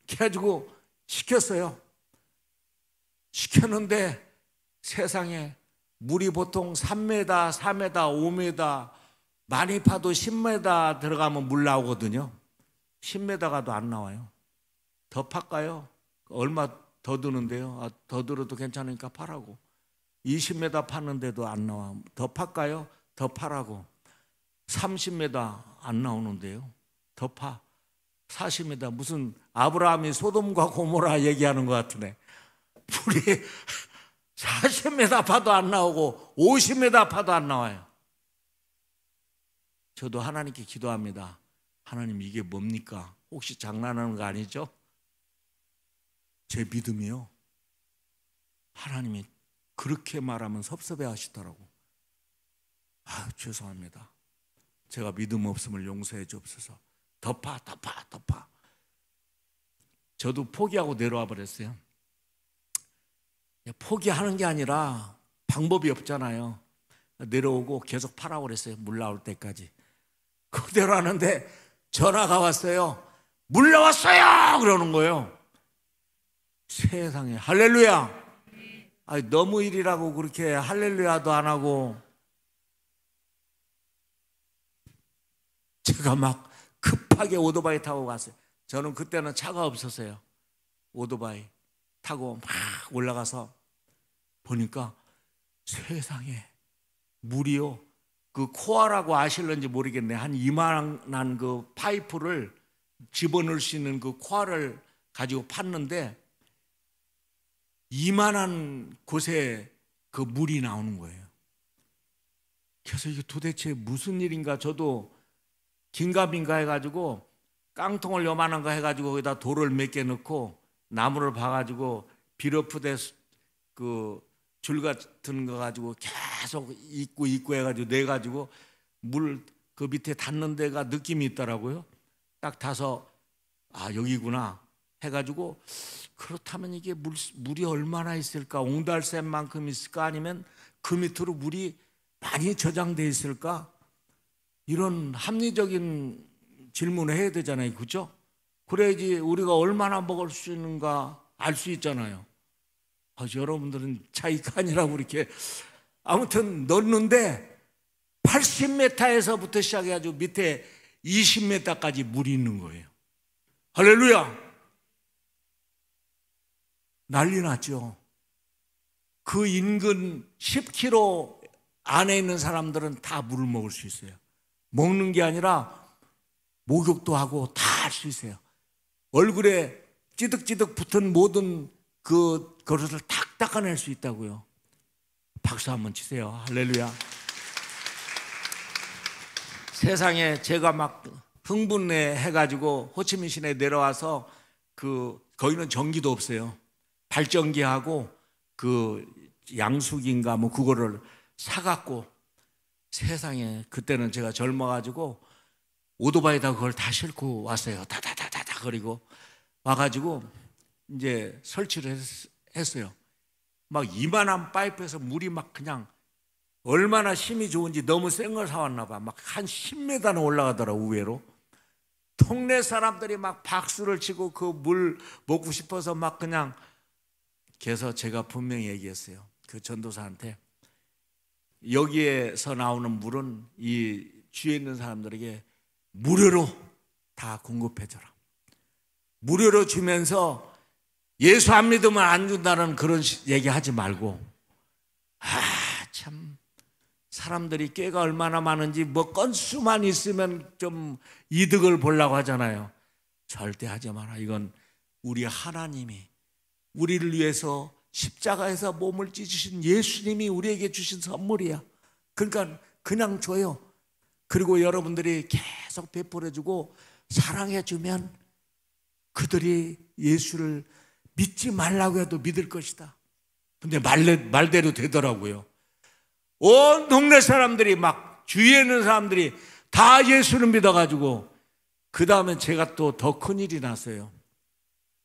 그래가지고 시켰어요. 시켰는데 세상에 물이 보통 3m, 4m, 5m 많이 파도 10m 들어가면 물 나오거든요. 10m 가도 안 나와요. 더 팔까요? 얼마 더 드는데요. 아, 더 들어도 괜찮으니까 파라고. 20m 파는데도 안 나와. 더 팔까요? 더 파라고. 30m 안 나오는데요. 더 파. 40m. 무슨 아브라함이 소돔과 고모라 얘기하는 것 같으네. 물이 40m 파도 안 나오고 50m 파도 안 나와요. 저도 하나님께 기도합니다. 하나님, 이게 뭡니까? 혹시 장난하는 거 아니죠? 제 믿음이요. 하나님이 그렇게 말하면 섭섭해 하시더라고. 아유, 죄송합니다. 제가 믿음 없음을 용서해 주옵소서. 더 파. 저도 포기하고 내려와 버렸어요. 포기하는 게 아니라 방법이 없잖아요. 내려오고 계속 파라고 그랬어요. 물 나올 때까지. 그대로 하는데 전화가 왔어요. 물 나왔어요! 그러는 거예요. 세상에. 할렐루야. 아니, 너무 일이라고 그렇게 할렐루야도 안 하고. 제가 막 급하게 오토바이 타고 갔어요. 저는 그때는 차가 없었어요. 오토바이 타고 막 올라가서 보니까 세상에 물이요, 그 코아라고 아실런지 모르겠네. 한 이만한 그 파이프를 집어넣을 수 있는 그 코아를 가지고 팠는데 이만한 곳에 그 물이 나오는 거예요. 그래서 이게 도대체 무슨 일인가. 저도 긴가민가 해가지고 깡통을 요만한 거 해가지고 거기다 돌을 몇 개 넣고 나무를 봐가지고 비로프대 그 줄 같은 거 가지고 계속 입고 해가지고 내가지고 물 그 밑에 닿는 데가 느낌이 있더라고요. 딱 닿아서 아, 여기구나 해가지고, 그렇다면 이게 물이 얼마나 있을까? 옹달샘만큼 있을까? 아니면 그 밑으로 물이 많이 저장돼 있을까? 이런 합리적인 질문을 해야 되잖아요. 그렇죠? 그래야지 우리가 얼마나 먹을 수 있는가 알 수 있잖아요. 여러분들은 차이가 아니라고 이렇게 아무튼 넣는데 80m에서부터 시작해가지고 밑에 20m까지 물이 있는 거예요. 할렐루야. 난리 났죠. 그 인근 10km 안에 있는 사람들은 다 물을 먹을 수 있어요. 먹는 게 아니라 목욕도 하고 다 할 수 있어요. 얼굴에 찌득찌득 붙은 모든 그 그릇을 탁 닦아낼 수 있다고요. 박수 한번 치세요. 할렐루야. 세상에 제가 막 흥분해 해가지고 호치민시내 내려와서 거기는 전기도 없어요. 발전기하고 그 양수기인가 뭐 그거를 사갖고, 세상에 그때는 제가 젊어가지고 오토바이에다 그걸 다 싣고 왔어요. 다다다다다 그리고 와가지고 이제 설치를 했어요. 막 이만한 파이프에서 물이 막 그냥 얼마나 힘이 좋은지 너무 센 걸 사왔나 봐. 막 한 10m는 올라가더라고 의외로. 동네 사람들이 막 박수를 치고 그 물 먹고 싶어서 막 그냥. 그래서 제가 분명히 얘기했어요. 그 전도사한테, 여기에서 나오는 물은 이 주위에 있는 사람들에게 무료로 다 공급해줘라. 무료로 주면서 예수 안 믿으면 안 준다는 그런 얘기 하지 말고. 참 사람들이 꾀가 얼마나 많은지, 뭐 건수만 있으면 좀 이득을 보려고 하잖아요. 절대 하지 마라. 이건 우리 하나님이 우리를 위해서 십자가에서 몸을 찢으신 예수님이 우리에게 주신 선물이야. 그러니까 그냥 줘요. 그리고 여러분들이 계속 베풀어주고 사랑해주면 그들이 예수를 믿지 말라고 해도 믿을 것이다. 근데 말대로 되더라고요. 온 동네 사람들이 막 주위에 있는 사람들이 다 예수를 믿어가지고 그 다음에 제가 또 더 큰일이 났어요.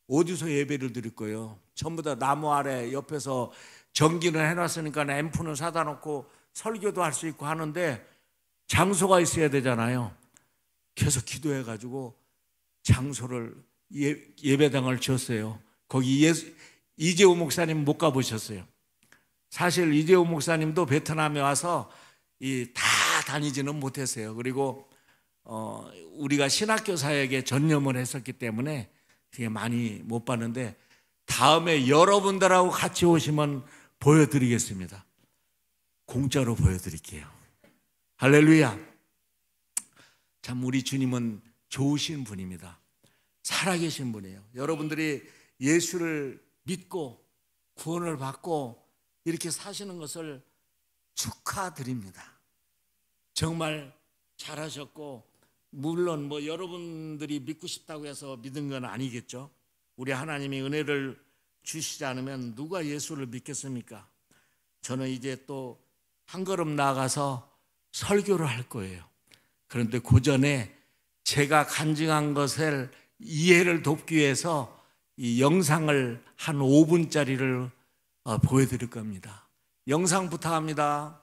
어디서 예배를 드릴 거예요? 전부 다 나무 아래 옆에서 전기는 해놨으니까 앰프는 사다 놓고 설교도 할 수 있고 하는데 장소가 있어야 되잖아요. 계속 기도해가지고 장소를 예배당을 지었어요. 거기 이재호 목사님 못 가보셨어요. 사실 이재호 목사님도 베트남에 와서 다 다니지는 못했어요. 그리고 우리가 신학교 사역에 전념을 했었기 때문에 되게 많이 못 봤는데 다음에 여러분들하고 같이 오시면 보여드리겠습니다. 공짜로 보여드릴게요. 할렐루야. 참 우리 주님은 좋으신 분입니다. 살아계신 분이에요. 여러분들이 예수를 믿고 구원을 받고 이렇게 사시는 것을 축하드립니다. 정말 잘하셨고, 물론 뭐 여러분들이 믿고 싶다고 해서 믿은 건 아니겠죠. 우리 하나님이 은혜를 주시지 않으면 누가 예수를 믿겠습니까? 저는 이제 또 한 걸음 나아가서 설교를 할 거예요. 그런데 그 전에 제가 간증한 것을 이해를 돕기 위해서 이 영상을 한 5분짜리를 보여드릴 겁니다. 영상 부탁합니다.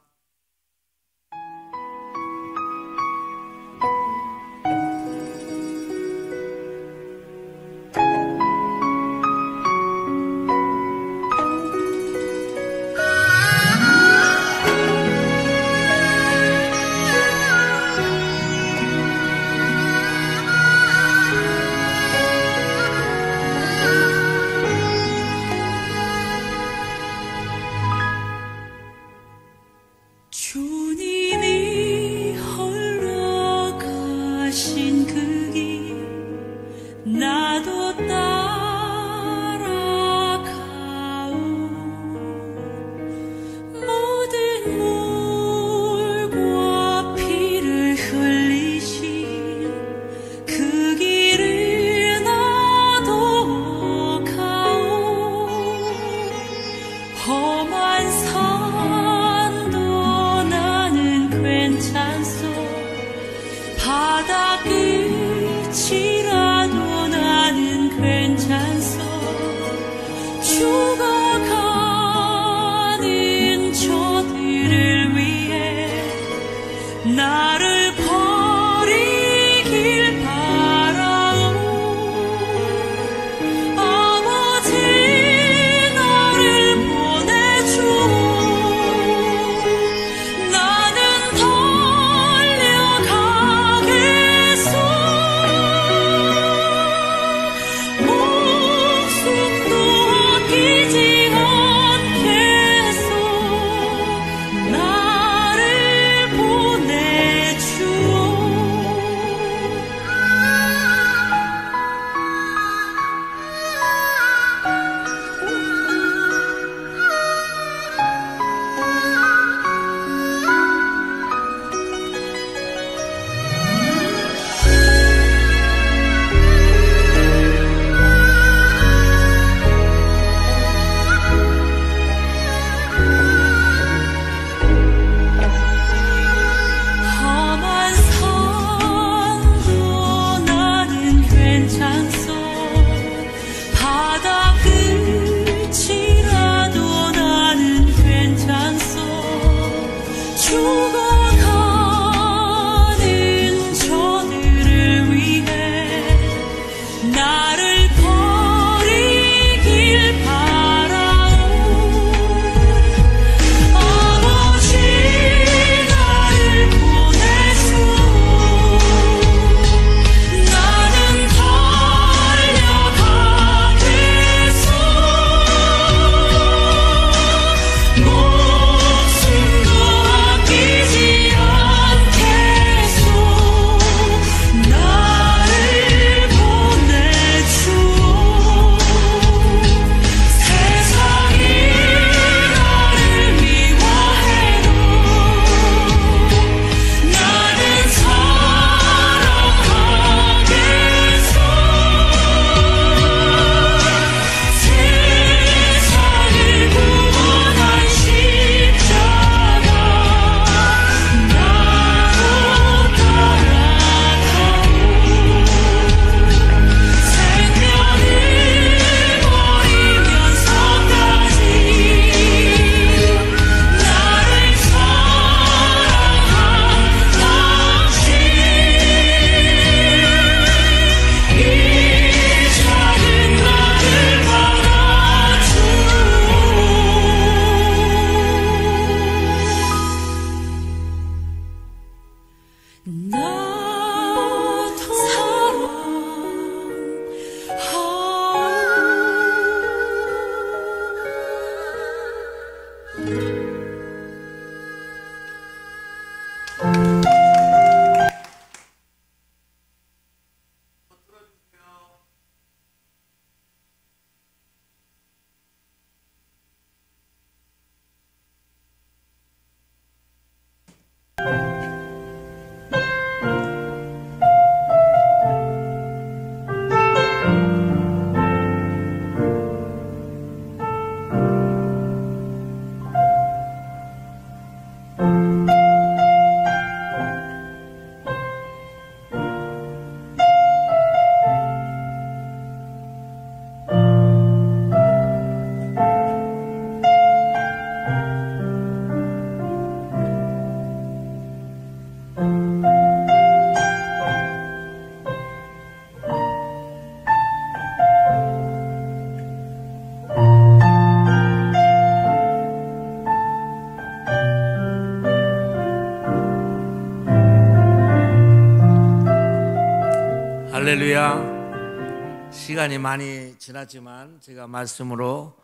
할렐루야. 시간이 많이 지났지만 제가 말씀으로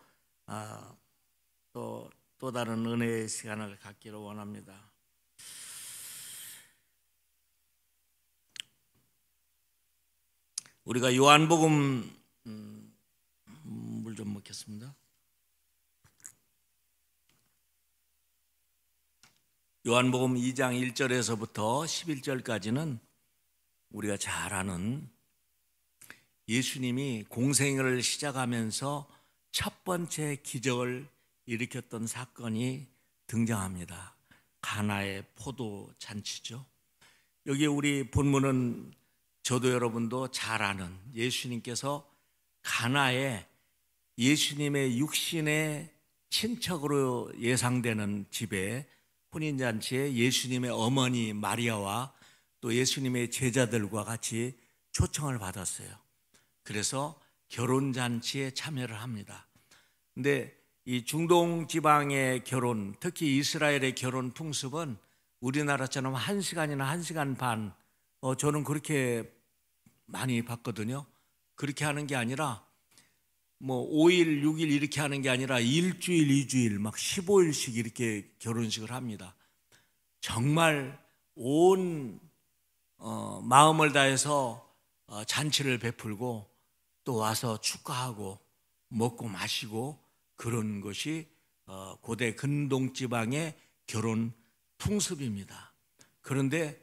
또 다른 은혜의 시간을 갖기를 원합니다. 우리가 요한복음 물 좀 먹겠습니다. 요한복음 2장 1절에서부터 11절까지는 우리가 잘 아는 예수님이 공생애를 시작하면서 첫 번째 기적을 일으켰던 사건이 등장합니다. 가나의 포도 잔치죠. 여기 우리 본문은 저도 여러분도 잘 아는 예수님께서 가나에 예수님의 육신의 친척으로 예상되는 집에 혼인잔치에 예수님의 어머니 마리아와 또 예수님의 제자들과 같이 초청을 받았어요. 그래서 결혼잔치에 참여를 합니다. 근데 이 중동 지방의 결혼, 특히 이스라엘의 결혼 풍습은 우리나라처럼 1시간이나 1시간 반, 저는 그렇게 많이 봤거든요. 그렇게 하는 게 아니라 뭐 5일, 6일 이렇게 하는 게 아니라 일주일, 2주일, 막 15일씩 이렇게 결혼식을 합니다. 정말 온 마음을 다해서 잔치를 베풀고 또 와서 축하하고 먹고 마시고 그런 것이 고대 근동지방의 결혼 풍습입니다. 그런데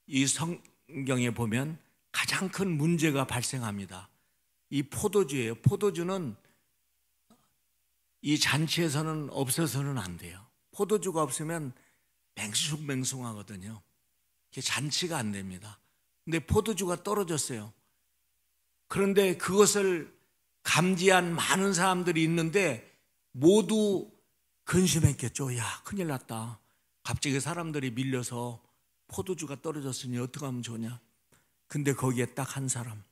이 성경에 보면 가장 큰 문제가 발생합니다. 이 포도주예요. 포도주는 이 잔치에서는 없어서는 안 돼요. 포도주가 없으면 맹숭맹숭하거든요. 잔치가 안 됩니다. 근데 포도주가 떨어졌어요. 그런데 그것을 감지한 많은 사람들이 있는데 모두 근심했겠죠. 야, 큰일 났다. 갑자기 사람들이 밀려서 포도주가 떨어졌으니 어떻게 하면 좋냐. 근데 거기에 딱 한 사람,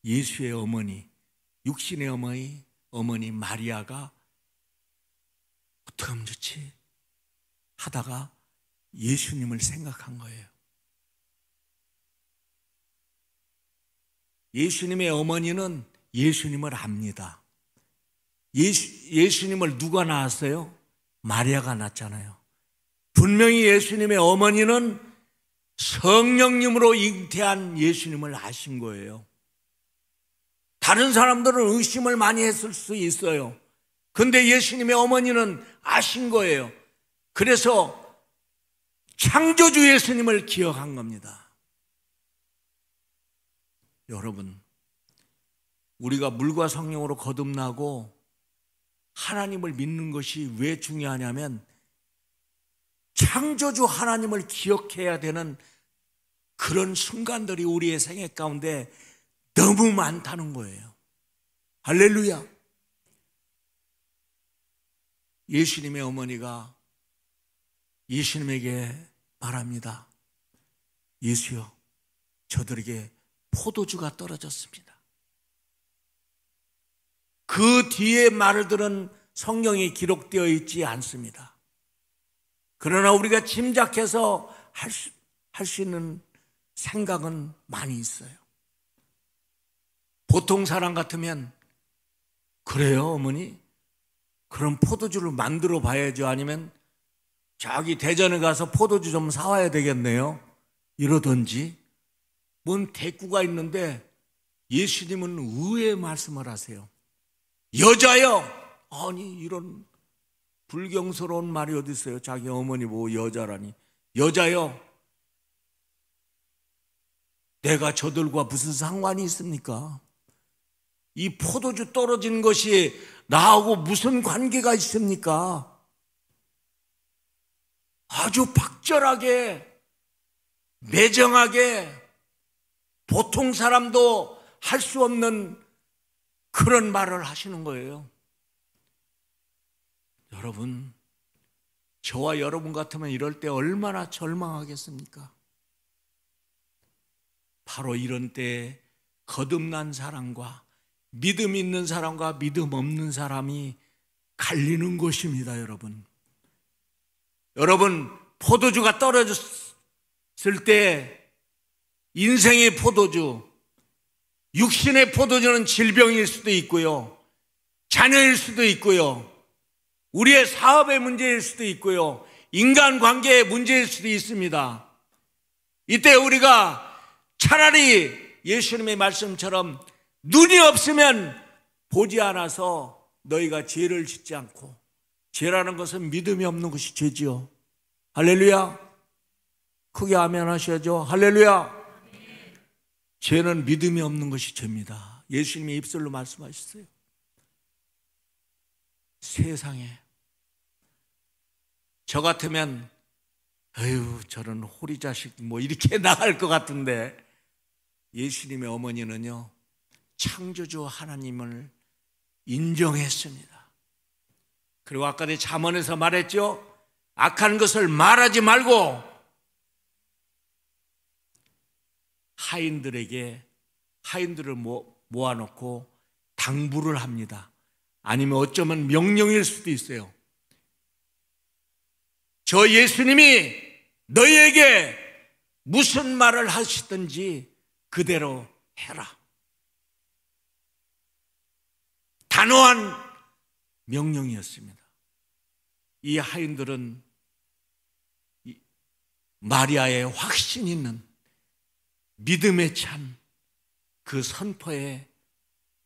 예수의 어머니, 육신의 어머니 마리아가 어떻게 하면 좋지? 하다가 예수님을 생각한 거예요. 예수님의 어머니는 예수님을 압니다. 예수님을 누가 낳았어요? 마리아가 낳았잖아요. 분명히 예수님의 어머니는 성령님으로 잉태한 예수님을 아신 거예요. 다른 사람들은 의심을 많이 했을 수 있어요. 근데 예수님의 어머니는 아신 거예요. 그래서 창조주 예수님을 기억한 겁니다. 여러분, 우리가 물과 성령으로 거듭나고 하나님을 믿는 것이 왜 중요하냐면 창조주 하나님을 기억해야 되는 그런 순간들이 우리의 생애 가운데 너무 많다는 거예요. 할렐루야. 예수님의 어머니가 예수님에게 말합니다. 예수여, 저들에게 포도주가 떨어졌습니다. 그 뒤에 말들은 성경에 기록되어 있지 않습니다. 그러나 우리가 짐작해서 할 수 있는 생각은 많이 있어요. 보통 사람 같으면 그래요 어머니? 그럼 포도주를 만들어 봐야죠. 아니면 저기 대전에 가서 포도주 좀 사와야 되겠네요. 이러던지. 뭔 대꾸가 있는데 예수님은 의외의 말씀을 하세요. 여자여! 아니, 이런 불경스러운 말이 어디 있어요? 자기 어머니 보고 여자라니. 여자여! 내가 저들과 무슨 상관이 있습니까? 이 포도주 떨어진 것이 나하고 무슨 관계가 있습니까? 아주 박절하게, 매정하게, 보통 사람도 할 수 없는 그런 말을 하시는 거예요. 여러분, 저와 여러분 같으면 이럴 때 얼마나 절망하겠습니까? 바로 이런 때에 거듭난 사람과 믿음 있는 사람과 믿음 없는 사람이 갈리는 것입니다, 여러분. 여러분, 포도주가 떨어졌을 때 인생의 포도주, 육신의 포도주는 질병일 수도 있고요, 자녀일 수도 있고요, 우리의 사업의 문제일 수도 있고요, 인간관계의 문제일 수도 있습니다. 이때 우리가 차라리 예수님의 말씀처럼 눈이 없으면 보지 않아서 너희가 죄를 짓지 않고, 죄라는 것은 믿음이 없는 것이 죄지요. 할렐루야. 크게 아멘 하셔야죠. 할렐루야. 죄는 믿음이 없는 것이 죄입니다. 예수님이 입술로 말씀하셨어요. 세상에 저 같으면 아유 저런 호리자식 뭐 이렇게 나갈 것 같은데, 예수님의 어머니는요 창조주 하나님을 인정했습니다. 그리고 아까 잠언에서 말했죠. 악한 것을 말하지 말고 하인들을 모아놓고 당부를 합니다. 아니면 어쩌면 명령일 수도 있어요. 저 예수님이 너희에게 무슨 말을 하시든지 그대로 해라. 단호한 명령이었습니다. 이 하인들은 마리아의 확신 있는 믿음에 찬 그 선포에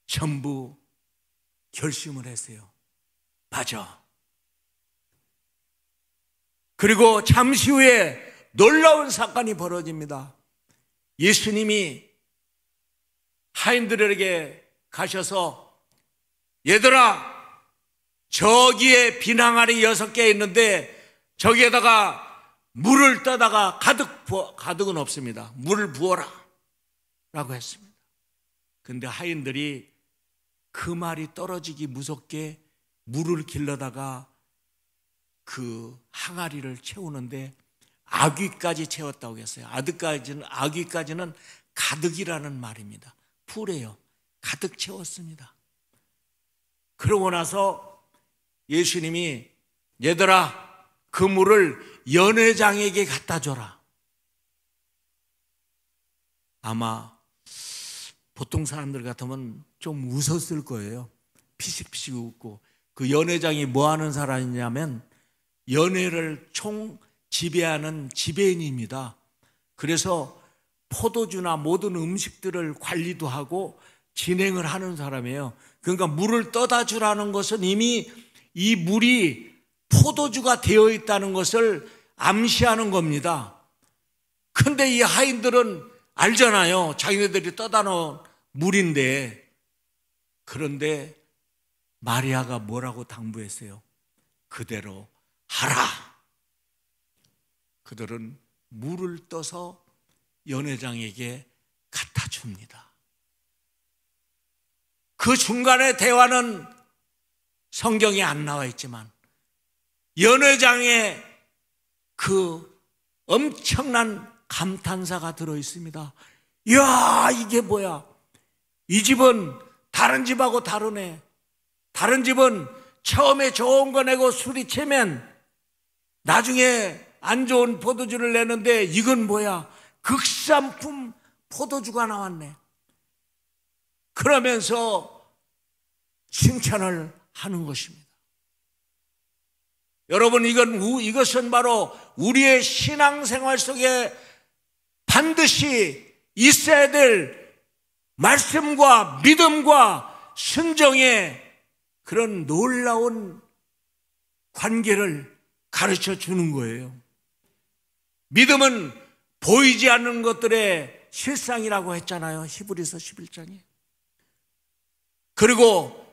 전부 결심을 했어요. 맞아. 그리고 잠시 후에 놀라운 사건이 벌어집니다. 예수님이 하인들에게 가셔서 얘들아, 저기에 비낭아리 6개 있는데 저기에다가 물을 떠다가 가득은 없습니다. 물을 부어라 라고 했습니다. 근데 하인들이 그 말이 떨어지기 무섭게 물을 길러다가 그 항아리를 채우는데 아귀까지 채웠다고 했어요. 아귀까지는 가득이라는 말입니다. 풀이에요. 가득 채웠습니다. 그러고 나서 예수님이 얘들아, 그 물을 연회장에게 갖다 줘라. 아마 보통 사람들 같으면 좀 웃었을 거예요. 피식피식 웃고. 그 연회장이 뭐 하는 사람이냐면 연회를 총 지배하는 지배인입니다. 그래서 포도주나 모든 음식들을 관리도 하고 진행을 하는 사람이에요. 그러니까 물을 떠다 주라는 것은 이미 이 물이 포도주가 되어 있다는 것을 암시하는 겁니다. 근데 이 하인들은 알잖아요. 자기네들이 떠다 놓은 물인데. 그런데 마리아가 뭐라고 당부했어요? 그대로 하라. 그들은 물을 떠서 연회장에게 갖다 줍니다. 그 중간에 대화는 성경에 안 나와 있지만 연회장에 그 엄청난 감탄사가 들어 있습니다. 이야, 이게 뭐야? 이 집은 다른 집하고 다르네. 다른 집은 처음에 좋은 거 내고 술이 채면 나중에 안 좋은 포도주를 내는데 이건 뭐야? 극산품 포도주가 나왔네. 그러면서 칭찬을 하는 것입니다. 여러분, 이것은 바로 우리의 신앙생활 속에 반드시 있어야 될 말씀과 믿음과 순종의 그런 놀라운 관계를 가르쳐 주는 거예요. 믿음은 보이지 않는 것들의 실상이라고 했잖아요, 히브리서 11장에. 그리고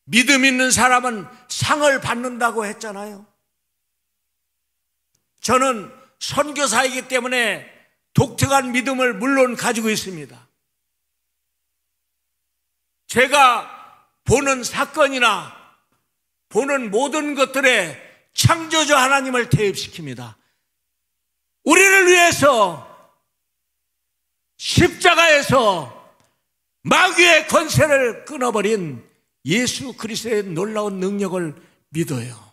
믿음 있는 사람은 상을 받는다고 했잖아요. 저는 선교사이기 때문에 독특한 믿음을 물론 가지고 있습니다. 제가 보는 사건이나 보는 모든 것들에 창조주 하나님을 대입시킵니다. 우리를 위해서 십자가에서 마귀의 권세를 끊어버린 예수 그리스도의 놀라운 능력을 믿어요.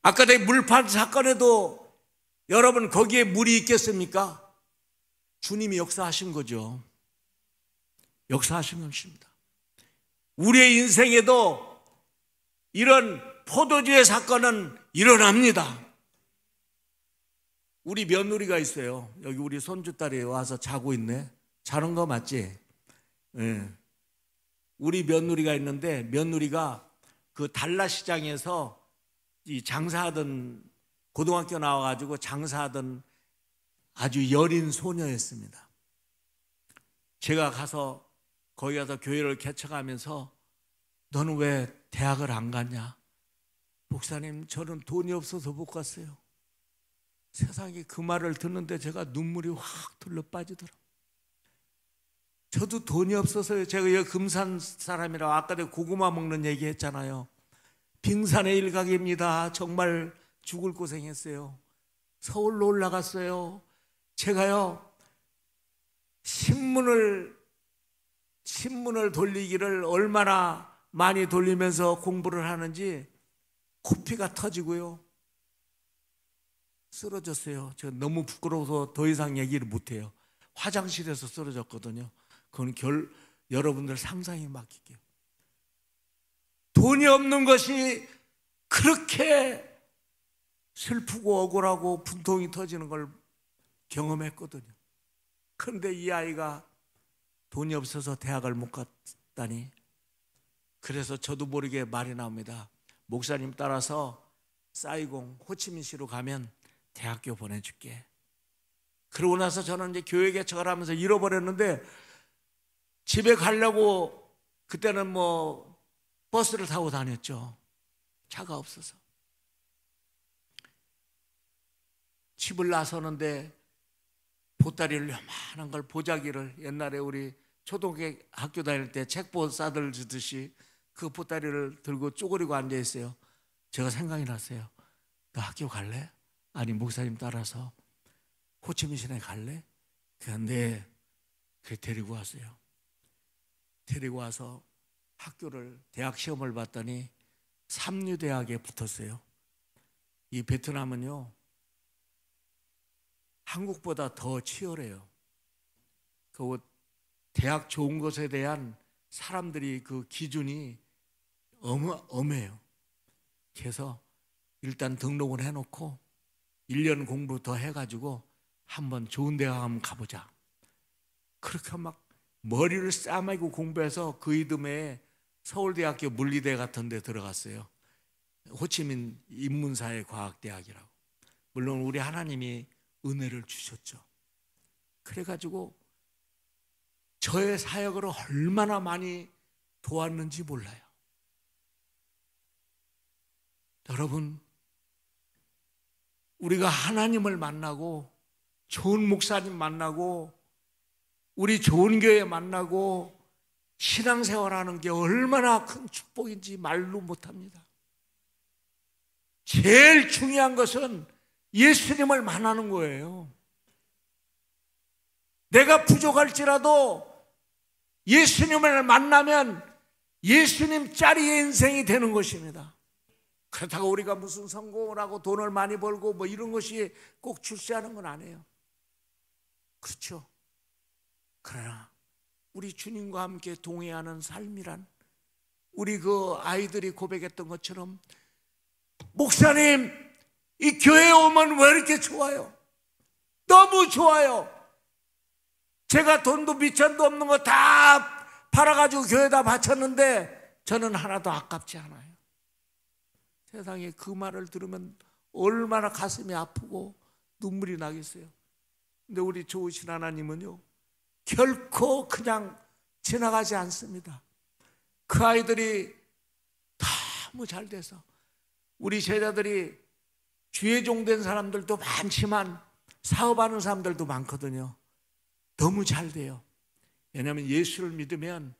아까 내 물판 사건에도 여러분, 거기에 물이 있겠습니까? 주님이 역사하신 거죠. 역사하신 것입니다. 우리의 인생에도 이런 포도주의 사건은 일어납니다. 우리 며느리가 있어요. 여기 우리 손주딸이 와서 자고 있네. 자는 거 맞지? 네. 우리 며느리가 있는데, 며느리가 그 달라시장에서 이 장사하던, 고등학교 나와가지고 장사하던 아주 여린 소녀였습니다. 제가 가서 거기 가서 교회를 개척하면서 너는 왜 대학을 안 갔냐? 목사님, 저는 돈이 없어서 못 갔어요. 세상에, 그 말을 듣는데 제가 눈물이 확 둘러 빠지더라고요. 저도 돈이 없어서요. 제가 여기 금산 사람이라 아까 내가 고구마 먹는 얘기 했잖아요. 빙산의 일각입니다. 정말 죽을 고생했어요. 서울로 올라갔어요. 제가요, 신문을 돌리기를 얼마나 많이 돌리면서 공부를 하는지 코피가 터지고요, 쓰러졌어요. 제가 너무 부끄러워서 더 이상 얘기를 못해요. 화장실에서 쓰러졌거든요. 그건 여러분들 상상에 맡길게요. 돈이 없는 것이 그렇게 슬프고 억울하고 분통이 터지는 걸 경험했거든요. 그런데 이 아이가 돈이 없어서 대학을 못 갔다니. 그래서 저도 모르게 말이 나옵니다. 목사님 따라서 사이공, 호치민시로 가면 대학교 보내줄게. 그러고 나서 저는 이제 교회 개척을 하면서 잃어버렸는데, 집에 가려고 그때는 뭐 버스를 타고 다녔죠. 차가 없어서. 집을 나서는데 보따리를 요만한 걸, 보자기를, 옛날에 우리 초등학교 다닐 때 책보 싸들 주듯이 그 보따리를 들고 쪼그리고 앉아 있어요. 제가 생각이 났어요. 너 학교 갈래? 아니, 목사님 따라서 호치민시내 갈래? 그런데 데리고 왔어요. 데리고 와서 대학 시험을 봤더니 삼류대학에 붙었어요. 이 베트남은요, 한국보다 더 치열해요. 그 대학 좋은 것에 대한 사람들이 그 기준이 엄해요. 그래서 일단 등록을 해놓고 1년 공부 더 해가지고 한번 좋은 대학 한번 가보자. 그렇게 막 머리를 싸매고 공부해서 그 이듬해 서울대학교 물리대 같은 데 들어갔어요. 호치민 인문사회과학대학이라고. 물론 우리 하나님이 은혜를 주셨죠. 그래가지고 저의 사역으로 얼마나 많이 도왔는지 몰라요. 여러분, 우리가 하나님을 만나고 좋은 목사님 만나고 우리 좋은 교회 만나고 신앙생활하는 게 얼마나 큰 축복인지 말로 못합니다. 제일 중요한 것은 예수님을 만나는 거예요. 내가 부족할지라도 예수님을 만나면 예수님 짜리의 인생이 되는 것입니다. 그렇다고 우리가 무슨 성공을 하고 돈을 많이 벌고 뭐 이런 것이 꼭 출세하는 건 아니에요. 그렇죠. 그러나 우리 주님과 함께 동행하는 삶이란, 우리 그 아이들이 고백했던 것처럼 목사님, 이 교회에 오면 왜 이렇게 좋아요? 너무 좋아요. 제가 돈도 미천도 없는 거 다 팔아가지고 교회에다 바쳤는데 저는 하나도 아깝지 않아요. 세상에 그 말을 들으면 얼마나 가슴이 아프고 눈물이 나겠어요. 근데 우리 좋으신 하나님은요, 결코 그냥 지나가지 않습니다. 그 아이들이 너무 잘 돼서, 우리 제자들이 주의 종된 사람들도 많지만 사업하는 사람들도 많거든요. 너무 잘 돼요. 왜냐하면 예수를 믿으면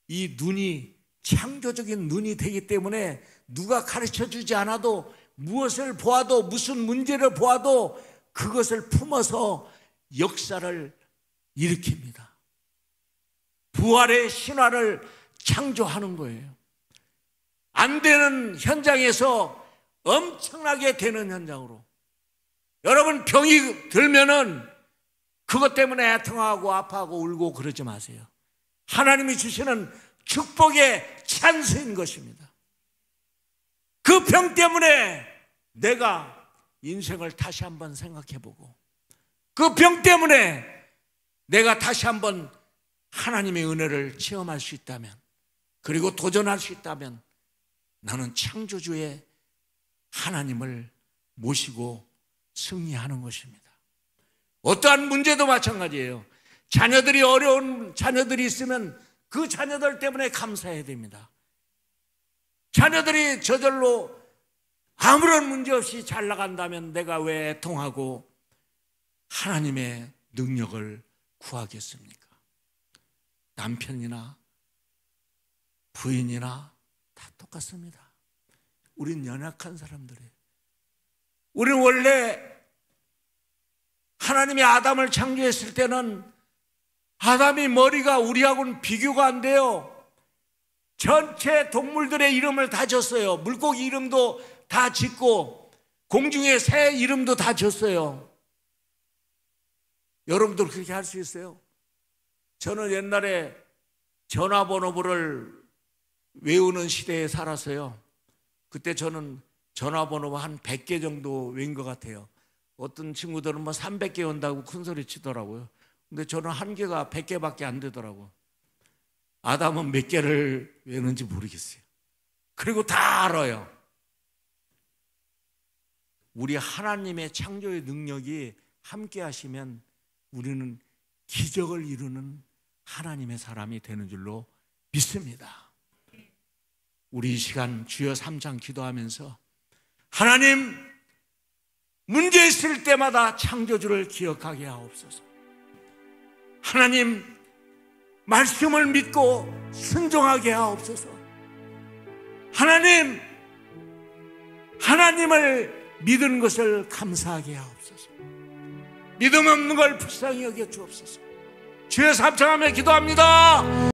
이 눈이 창조적인 눈이 되기 때문에 누가 가르쳐 주지 않아도, 무엇을 보아도, 무슨 문제를 보아도 그것을 품어서 역사를 일으킵니다. 부활의 신화를 창조하는 거예요. 안 되는 현장에서 엄청나게 되는 현장으로. 여러분, 병이 들면은 그것 때문에 애통하고 아파하고 울고 그러지 마세요. 하나님이 주시는 축복의 찬스인 것입니다. 그 병 때문에 내가 인생을 다시 한번 생각해보고, 그 병 때문에 내가 다시 한번 하나님의 은혜를 체험할 수 있다면, 그리고 도전할 수 있다면, 나는 창조주의 하나님을 모시고 승리하는 것입니다. 어떠한 문제도 마찬가지예요. 자녀들이 어려운 자녀들이 있으면 그 자녀들 때문에 감사해야 됩니다. 자녀들이 저절로 아무런 문제 없이 잘 나간다면 내가 왜 애통하고 하나님의 능력을 구하겠습니까? 남편이나 부인이나 다 똑같습니다. 우린 연약한 사람들이에요. 우리는 원래 하나님이 아담을 창조했을 때는 아담이 머리가 우리하고는 비교가 안 돼요. 전체 동물들의 이름을 다 줬어요. 물고기 이름도 다 짓고 공중의 새 이름도 다 줬어요. 여러분들 그렇게 할 수 있어요? 저는 옛날에 전화번호를 외우는 시대에 살았어요. 그때 저는 전화번호 한 100개 정도 외운 것 같아요. 어떤 친구들은 뭐 300개 온다고 큰소리 치더라고요. 근데 저는 한 개가 100개밖에 안 되더라고요. 아담은 몇 개를 외우는지 모르겠어요. 그리고 다 알아요. 우리 하나님의 창조의 능력이 함께 하시면 우리는 기적을 이루는 하나님의 사람이 되는 줄로 믿습니다. 우리 이 시간 주여 3장 기도하면서, 하나님, 문제 있을 때마다 창조주를 기억하게 하옵소서. 하나님, 말씀을 믿고 순종하게 하옵소서. 하나님, 하나님을 믿은 것을 감사하게 하옵소서. 믿음 없는 걸 불쌍히 여겨 주옵소서. 주여 3장하며 기도합니다.